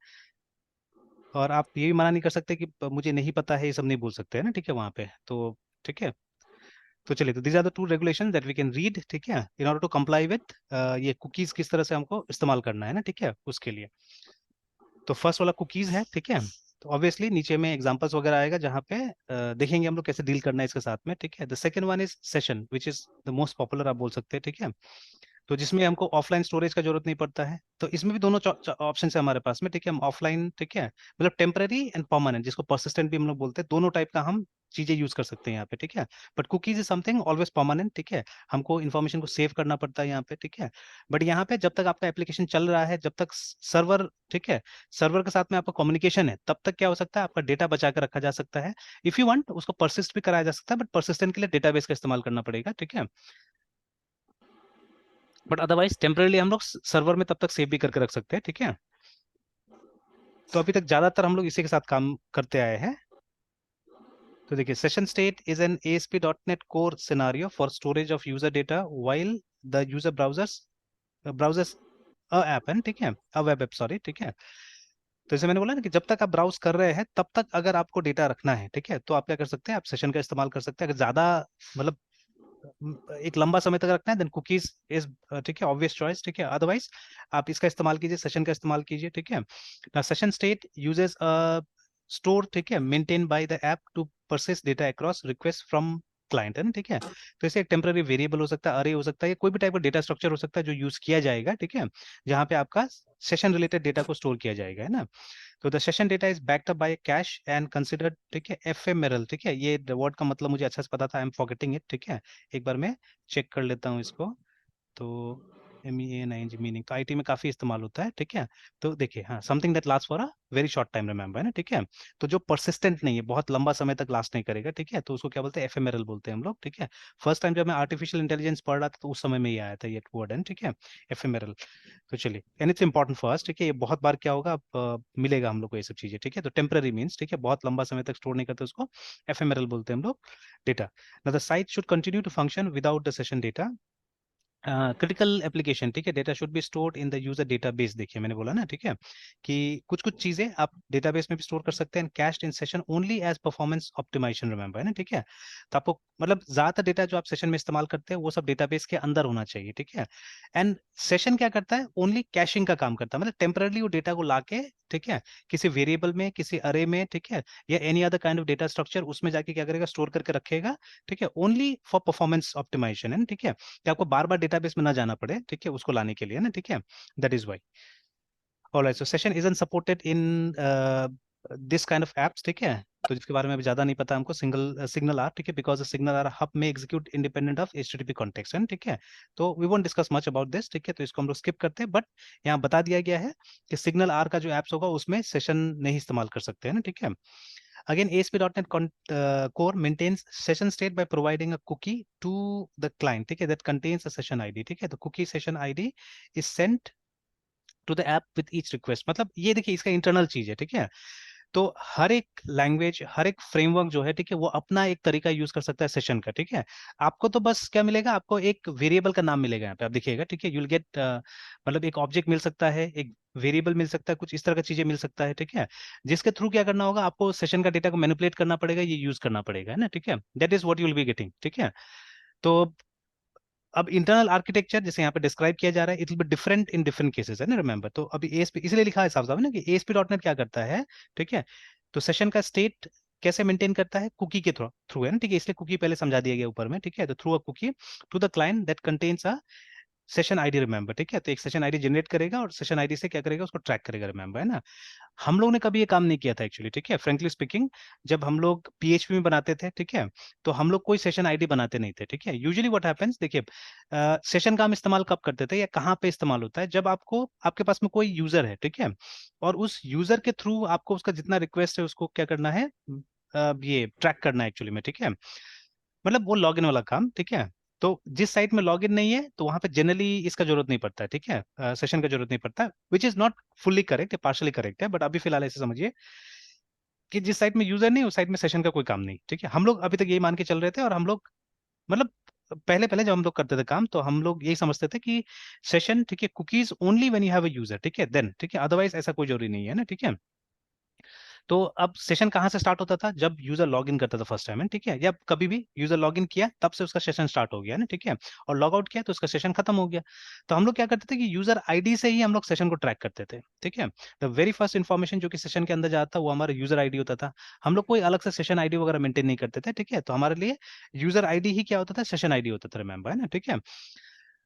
और आप ये भी मना नहीं कर सकते कि मुझे नहीं पता है, ये सब नहीं बोल सकते, है ना, ठीक है, वहाँ पे तो, ठीक है। तो चलिए, तो these are the two regulation that we can read, ठीक है, in order to comply with ये कुकीज किस तरह से हमको इस्तेमाल करना है ना, ठीक है, उसके लिए। तो फर्स्ट वाला कुकीज है, ठीक है। तो ऑब्वियसली नीचे में एग्जांपल्स वगैरह आएगा जहाँ पे देखेंगे हम लोग कैसे डील करना है इसके साथ में, ठीक है। The second one is session which is the most popular, आप बोल सकते हैं, ठीक है। तो जिसमें हमको ऑफलाइन स्टोरेज का जरूरत नहीं पड़ता है, तो इसमें भी दोनों ऑप्शन है हमारे पास में, ठीक है। हम ऑफलाइन, ठीक है, मतलब टेम्पररी एंड परमानेंट, जिसको परसिस्टेंट भी हम लोग बोलते हैं, दोनों टाइप का हम चीजें यूज कर सकते हैं यहाँ पे, ठीक है। But cookies is something always permanent, ठीक है। हमको इन्फॉर्मेशन को सेव करना पड़ता है यहाँ पे, ठीक है। बट यहाँ पे जब तक आपका एप्लीकेशन चल रहा है, जब तक सर्वर, ठीक है, सर्वर के साथ में आपका कम्युनिकेशन है, तब तक क्या हो सकता है, आपका डेटा बचा कर रखा जा सकता है। इफ यू वांट उसको परसिस्ट भी कराया जा सकता है, बट परसिस्टेंट के लिए डेटाबेस का इस्तेमाल करना पड़ेगा, ठीक है। बट अदरवाइज टेम्परली हम लोग सर्वर में तब तक सेव भी करके रख सकते हैं, ठीक है। तो अभी तक ज्यादातर हम लोग इसी के साथ काम करते आए हैं। तो देखिए, session state is an ASP.NET core scenario for storage of user data while the user browsers a app है, ठीक है, अ वेब ऐप, सॉरी, ठीक है। तो जैसे मैंने बोला ना कि जब तक आप ब्राउज कर रहे हैं तब तक अगर आपको डेटा रखना है, ठीक है, तो आप क्या कर सकते हैं, आप सेशन का इस्तेमाल कर सकते हैं। अगर ज्यादा मतलब एक लंबा समय तक रखना है, देन कुकीज इज, ठीक है, ऑब्वियस चॉइस, ठीक है। अदरवाइज आप इसका इस्तेमाल कीजिए, सेशन का इस्तेमाल कीजिए, ठीक है ना। सेशन स्टेट यूजेस स्टोर, ठीक है, maintain by the app to persist data across request from client, है ना, ठीक है। तो इसे एक टेम्पररी वेरिएबल हो सकता है, अरे हो सकता है, या कोई भी टाइप का डेटा स्ट्रक्चर हो सकता है जो यूज किया जाएगा, ठीक है, जहां पे आपका सेशन रिलेटेड डेटा को स्टोर किया जाएगा, है ना। तो the session data is backed up by cash and considered, ठीक है, एफएमएरएल, ठीक है। ये वर्ड का मतलब मुझे अच्छे से पता था, आई एम फॉरगेटिंग इट, ठीक है। एक बार मैं चेक कर लेता हूँ इसको। तो MEANING मीनिंग तो आईटी में काफी इस्तेमाल होता है, ठीक है। तो देखिए, हाँ, something that last for a very short time, remember, है ना, ठीक है। तो जो परसिस्टेंट नहीं है, बहुत लंबा समय तक लास्ट नहीं करेगा, ठीक है, तो उसको क्या बोलते हैं, एफएमएरएल बोलते हैं हम लोग, ठीक है। फर्स्ट टाइम जब मैं आर्टिफिशियल इंटेलिजेंस पढ़ रहा था तो उस समय में ये आया था ये वर्ड, है, ठीक है, एफएमएरएल। तो चलिए, and it's important for us, ठीक है, ये बहुत बार क्या होगा, अब मिलेगा हम लोग को ये सब चीजें, ठीक है। तो टेम्पररी मीन्स, ठीक है, बहुत लंबा समय तक स्टोर नहीं करते उसको, एफएमएरएल बोलते हैं हम लोग, data. Now the site should continue to function without the session data. Critical application, ठीक है, data should be stored in the user database. देखिए मैंने बोला ना, ठीक है, कि कुछ कुछ चीजें आप डेटाबेस में भी स्टोर कर सकते हैं, cached in session only as performance optimization, remember, है ना, ठीक है। तो आपको मतलब ज्यादातर डेटा जो आप सेशन में इस्तेमाल करते हैं वो सब डेटाबेस के अंदर होना चाहिए, ठीक है। एंड सेशन क्या करता है, ओनली कैशिंग का काम करता है, मतलब टेम्परली वो डेटा को लाके, ठीक है, किसी वेरिएबल में, किसी अरे में, ठीक है, या any other kind of data structure, उसमें जाके क्या करेगा, स्टोर करके रखेगा, ठीक है, ओनली फॉर परफॉर्मेंस ऑप्टिमाइजेशन, है ना, ठीक है, कि आपको बार बार डेटाबेस में ना जाना पड़े, ठीक है, उसको लाने के लिए, ना, ठीक है। That is why. Alright, so session isn't supported in this kind of apps, ठीक है। तो जिसके बारे में अभी ज्यादा नहीं पता हमको, सिग्नल आर, ठीक है, बिकॉज सिग्नल आर हब में execute independent of HTTP context, है, ठीक है। तो we won't discuss much about this, ठीक है, तो इसको हम लोग स्किप करते हैं। बट यहाँ बता दिया गया है कि सिग्नल आर का जो एप्स होगा उसमें सेशन नहीं इस्तेमाल कर सकते हैं ना, ठीक है। Again, ASP.NET Core maintains session state by providing a cookie to the client, ठीक है, that contains a session ID, ठीक है। तो cookie session ID is sent to the app with each request, मतलब ये देखिए इसका इंटरनल चीज है, ठीक है। तो हर एक लैंग्वेज, हर एक फ्रेमवर्क जो है, ठीक है, वो अपना एक तरीका यूज कर सकता है सेशन का, ठीक है। आपको तो बस क्या मिलेगा, आपको एक वेरिएबल का नाम मिलेगा यहाँ पे, आप देखिएगा, ठीक है, यूल गेट मतलब एक ऑब्जेक्ट मिल सकता है, एक वेरिएबल मिल सकता है, कुछ इस तरह का चीजें मिल सकता है, ठीक है, जिसके थ्रू क्या करना होगा, आपको सेशन का डेटा को मैनिपुलेट करना पड़ेगा, ये यूज करना पड़ेगा, है ना, ठीक है। That is what you will be getting, ठीक है। तो अब इंटरनल आर्किटेक्चर जैसे यहाँ पे डिस्क्राइब किया जा रहा है, it will be different in different cases, है ना, रिमेंबर। तो अभी ASP इसलिए लिखा है साफ साफ, है ना, कि ASP.NET क्या करता है, ठीक है। तो सेशन का स्टेट कैसे मेंटेन करता है, कुकी के थ्रू थ्रू, है ना, ठीक है, इसलिए कुकी पहले समझा दिया गया ऊपर में, ठीक है। तो through a cookie to the client that contains a session ID, remember, ठीक है। तो एक सेशन आईडी जनरेट करेगा और सेशन आईडी से क्या करेगा, उसको ट्रैक करेगा, रिमेंबर, है ना। हम लोग ने कभी ये काम नहीं किया था एक्चुअली, ठीक है, फ्रेंकली स्पीकिंग। जब हम लोग PHP में बनाते थे, ठीक है, तो हम लोग कोई सेशन आईडी बनाते नहीं थे, ठीक है। यूजुअली व्हाट हैपेंस, देखिए, सेशन का हम इस्तेमाल कब करते थे या कहाँ पे इस्तेमाल होता है, जब आपको, आपके पास में कोई यूजर है, ठीक है, और उस यूजर के थ्रू आपको उसका जितना रिक्वेस्ट है उसको क्या करना है, ये ट्रैक करना है एक्चुअली में, ठीक है, मतलब वो लॉगिन वाला काम, ठीक है। तो जिस साइट में लॉगिन नहीं है तो वहां पे जनरली इसका जरूरत नहीं पड़ता है, ठीक है, सेशन का जरूरत नहीं पड़ता, which is not fully correct, partially correct है, बट अभी फिलहाल ऐसे समझिए कि जिस साइट में यूजर नहीं, उस साइट में सेशन का कोई काम नहीं, ठीक है। हम लोग अभी तक यही मान के चल रहे थे, और हम लोग मतलब पहले पहले जब हम लोग करते थे काम तो हम लोग यही समझते थे कि सेशन, ठीक है, cookies only when you have a user, ठीक है, देन, ठीक है, अदरवाइज ऐसा कोई जरूरी नहीं है ना, ठीक है। तो अब सेशन कहाँ से स्टार्ट होता था, जब यूजर लॉग इन करता था फर्स्ट टाइम, है, ठीक है, या कभी भी यूजर लॉग इन किया तब से उसका सेशन स्टार्ट हो गया ना, ठीक है, और लॉग आउट किया तो उसका सेशन खत्म हो गया। तो हम लोग क्या करते थे कि यूजर आईडी से ही हम लोग सेशन को ट्रैक करते थे, ठीक है। द वेरी फर्स्ट इन्फॉर्मेशन जो कि सेशन के अंदर जाता था वो हमारा यूजर आईडी होता था। हम लोग कोई अलग से सेशन आईडी वगैरह मेंटेन नहीं करते थे, ठीक है। तो हमारे लिए यूजर आईडी ही क्या होता था, सेशन आईडी होता था, रिमेंबर, है ना, ठीक है।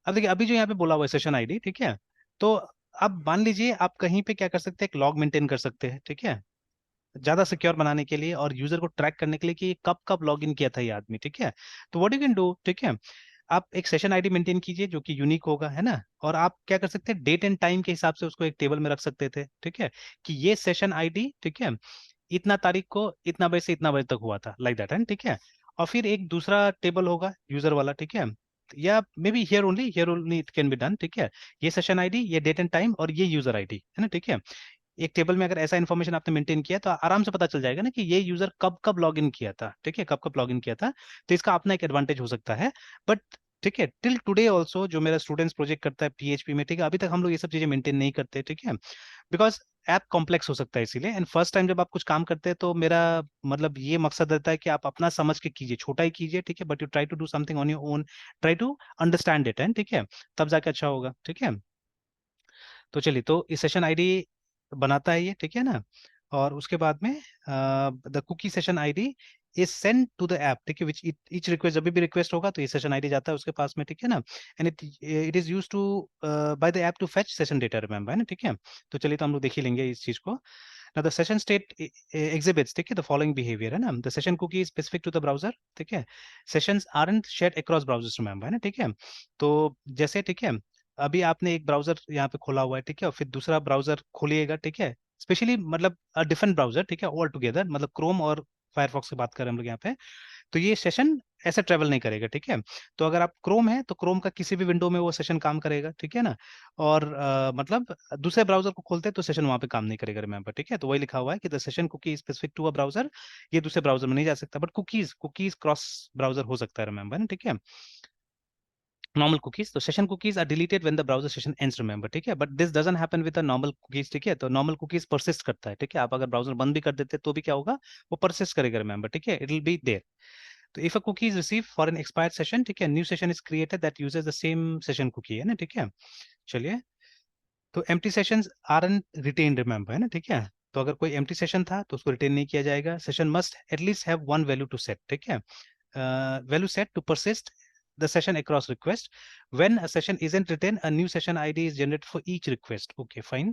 अब देखिए, अभी जो यहाँ पे बोला हुआ है सेशन आईडी, ठीक है, तो अब मान लीजिए आप कहीं पे क्या कर सकते हैं, एक लॉग मेंटेन कर सकते हैं, ठीक है, ज्यादा सिक्योर बनाने के लिए और यूजर को ट्रैक करने के लिए कि कब कब लॉगिन किया था ये आदमी, ठीक है। तो व्हाट यू कैन डू, ठीक है, आप एक सेशन आईडी मेंटेन कीजिए जो कि यूनिक होगा, है ना, और आप क्या कर सकते हैं, डेट एंड टाइम के हिसाब से उसको एक टेबल में रख सकते थे, ठीक है, कि ये सेशन आईडी, ठीक है, इतना तारीख को इतना बजे से इतना बजे तक हुआ था, लाइक दैट, है, ठीक है। और फिर एक दूसरा टेबल होगा यूजर वाला, ठीक है, या may be here only it can be done, ठीक है। ये सेशन आईडी, ये डेट एंड टाइम और ये यूजर आईडी है ना, ठीक है। एक टेबल में अगर ऐसा इन्फॉर्मेशन आपने मेंटेन किया तो आराम से पता चल जाएगा ना कि ये यूजर कब कब लॉग इन किया था, ठीक है, कब कब लॉग इन किया था। तो इसका अपना एक एडवांटेज हो सकता है। बट ठीक है, टिल टुडे ऑल्सो जो मेरा स्टूडेंट्स प्रोजेक्ट करता है पीएचपी में, ठीक है, अभी तक हम लोग ये सब चीजें मेंटेन नहीं करते, ठीक है, बिकॉज ऐप कॉम्प्लेक्स हो सकता है इसीलिए। एंड फर्स्ट टाइम जब आप कुछ काम करते हैं तो मेरा मतलब ये मकसद रहता है कि आप अपना समझ के कीजिए, छोटा ही कीजिए, ठीक है, but you try to do something on your own, try to understand it, and ठीक है, तब जाके अच्छा होगा, ठीक है। तो चलिए, तो इस सेशन आईडी बनाता है ये, ठीक है ना। और उसके बाद में the cookie session ID is send to the app, ठीक है, विच ईच रिक्वेस्ट, जब भी रिक्वेस्ट होगा तो ये सेशन आईडी जाता है उसके पास में, ठीक है ना। And it is use to by the app to fetch session data, remember, है ना, ठीक है। तो चलिए, तो हम लोग देख ही लेंगे इस चीज को। Now the session state exhibits, ठीक है, the following behavior, है ना। The session cookie is specific to the browser, ठीक है। Sessions aren't shared across browsers, remember, है ना, ठीक है। तो जैसे, ठीक है, अभी आपने एक ब्राउजर यहाँ पे खोला हुआ है, ठीक है, और फिर दूसरा ब्राउजर खोलिएगा, ठीक है, स्पेशली मतलब डिफरेंट ब्राउजर, ठीक है, ऑल टुगेदर, मतलब क्रोम और फायरफॉक्स की बात करें हम लोग यहाँ पे। तो ये सेशन ऐसे ट्रेवल नहीं करेगा, ठीक है। तो अगर आप क्रोम है तो क्रोम का किसी भी विंडो में वो सेशन काम करेगा, ठीक है ना। और मतलब दूसरे ब्राउजर को खोलते हैं तो सेशन वहां पे काम नहीं करेगा, रिमेंबर, ठीक है। तो वही लिखा हुआ है कि the session cookie specific to a browser, ये दूसरे ब्राउजर में नहीं जा सकता, but cookies cookies cross browser हो सकता है, रिमेंबर ना, ठीक है। नॉर्मल कुकीज, तो session cookies are deleted when the browser session ends, remember, ठीक है, but this doesn't happen with the normal cookies, ठीक है। तो नॉर्मल कुकीज परसिस्ट करता है, ठीक है, आप अगर ब्राउजर बंद भी कर देते तो भी क्या होगा, वो परसिस्ट करेगा, रिमेंबर, ठीक है, इट विल बी देयर। तो if a cookie is receive for an expired session, ठीक है, new session is created that uses the same session cookie, है ना, ठीक है। चलिए, तो empty sessions aren't retain, remember, है ना, ठीक है। तो अगर कोई एम्प्टी सेशन था तो उसको रिटेन नहीं किया जाएगा। Session must at least have one value to set, ठीक है, value set to persist the session across request. When a session isn't written, a new session ID is generated for each request. Okay, fine.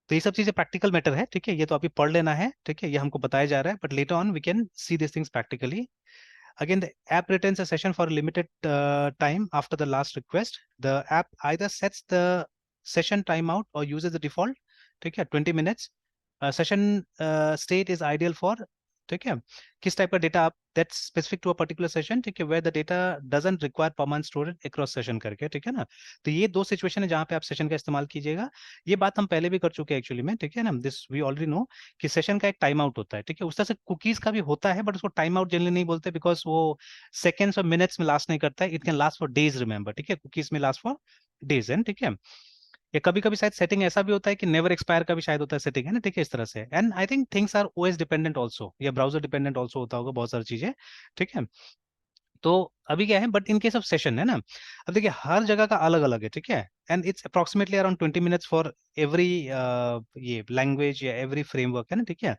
तो ये सब चीजें practical matter है, ठीक है, ये तो अभी पढ़ लेना है, ठीक है, ये हमको बताया जा रहा है, but later on we can see this things practically. Again, the app returns a session for a limited time after the last request. The app either sets the session timeout or uses the default, ठीक है, 20 minutes. Session state is ideal for, ठीक है, किस type का data आप, that specific to a particular session, ठीक है, where the data doesn't require permanent storage across session करके, ठीक है ना। तो ये दो सिचुएशन है जहाँ पे आप सेशन का इस्तेमाल कीजिएगा। ये बात हम पहले भी कर चुके हैं एक्चुअली में, ठीक है ना, दिस वी ऑलरेडी नो कि सेशन का एक टाइम आउट होता है, ठीक है। उस तरह से कुकीज का भी होता है, बट उसको टाइम आउट जनरली नहीं बोलते, बिकॉज वो सेकेंड्स और मिनट्स में लास्ट नहीं करता है, it can last for days, remember, ठीक है, कुकीज में लास्ट फॉर डेज, एंड ठीक है। या कभी कभी शायद सेटिंग ऐसा भी होता है कि नेवर एक्सपायर का भी शायद होता है सेटिंग, है ना, ठीक है, इस तरह से। And I think things are OS dependent also, या ब्राउजर डिपेंडेंट ऑल्सो होता होगा बहुत सारी चीजें, ठीक है। तो अभी क्या है, but in case of session, है ना, अब देखिए हर जगह का अलग अलग है, ठीक है। And it's approximately around 20 minutes for every ये लैंग्वेज या एवरी फ्रेमवर्क, है ना, ठीक है।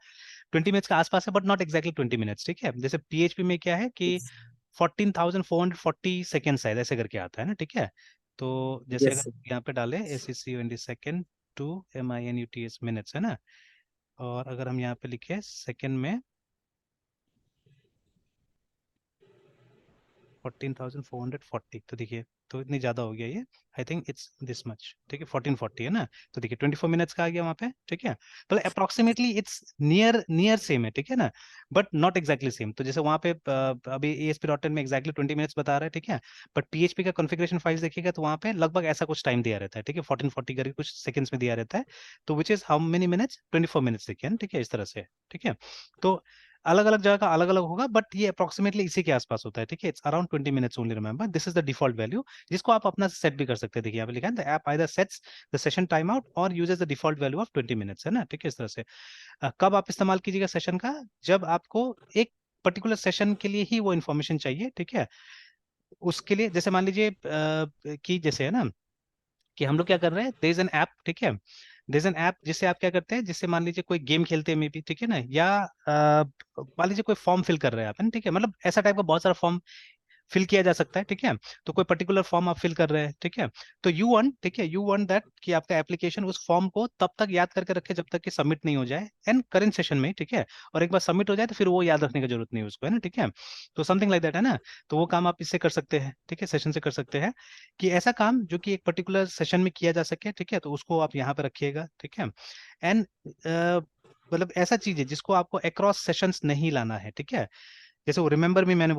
20 मिनट्स के आसपास है, बट नॉट एक्जैक्टली 20 मिनट्स, ठीक है। जैसे पीएचपी में क्या है कि 14,440 सेकेंड ऐसे करके आता है ना, ठीक है। तो जैसे यस अगर यहाँ पे डाले SEC second to MINUTS minutes, है ना, और अगर हम यहाँ पे लिखे सेकेंड में 14,440, तो देखिए, तो इतनी ज्यादा हो गया ये, I think it's this much, ठीक है, 1440, है ना। तो देखिए 24 मिनट्स का आ गया वहाँ पे, ठीक है। तो approximately it's near near same है, ठीक है ना, बट नॉट एक्जैक्टली सेम। तो जैसे वहाँ पे अभी ASP.NET में एक्जैक्टली 20 मिनट्स बता रहा है, ठीक है, बट PHP का कॉन्फ़िगरेशन फाइल्स देखिएगा तो वहाँ पे लगभग ऐसा कुछ टाइम दिया रहता है, ठीक है, 1440 करके कुछ सेकंड्स में दिया रहता है। तो which is how many minutes, 24 minutes, देखिए, ठीक है, इस तरह से, ठीक है। तो अलग अलग जगह का अलग अलग होगा, बट ये अप्रोक्सीमेटली इसी के आसपास होता है, ठीक है, it's around 20 minutes only, remember, this is the default value, जिसको आप अपना सेट भी कर सकते हैं। देखिए यहाँ पे लिखा है the app either sets the session time out और uses the default value of 20 minutes, है ना, ठीक है, इस तरह से। कब आप इस्तेमाल कीजिएगा सेशन का, जब आपको एक पर्टिकुलर सेशन के लिए ही वो इन्फॉर्मेशन चाहिए, ठीक है। उसके लिए जैसे मान लीजिए कि जैसे है ना कि हम लोग क्या कर रहे हैं, देयर इज एन ऐप, ठीक है, देयर इज एन ऐप जिससे आप क्या करते हैं, जिससे मान लीजिए कोई गेम खेलते हैं मे बी, ठीक है ना, या मान लीजिए कोई फॉर्म फिल कर रहे हैं आप, है ना, ठीक है, मतलब ऐसा टाइप का बहुत सारा फॉर्म फिल किया जा सकता है, ठीक है। तो कोई पर्टिकुलर फॉर्म आप फिल कर रहे हैं, ठीक है, तो यू वांट, ठीक है, यू वांट दैट कि आपका एप्लीकेशन उस फॉर्म को तब तक याद करके रखे जब तक कि सबमिट नहीं हो जाए, एंड करेंट सेशन में, ठीक है। और एक बार सबमिट हो जाए तो फिर वो याद रखने की जरूरत नहीं है उसको, है ना, ठीक है। तो समथिंग लाइक दैट, है ना। तो वो काम आप इससे कर सकते हैं, ठीक है, सेशन से कर सकते हैं, कि ऐसा काम जो कि एक पर्टिकुलर सेशन में किया जा सके, ठीक है, तो उसको आप यहाँ पे रखिएगा, ठीक है। एंड मतलब ऐसा चीज है जिसको आपको अक्रॉस सेशंस नहीं लाना है, ठीक है। जैसे वो रिमेंबर भी मैंने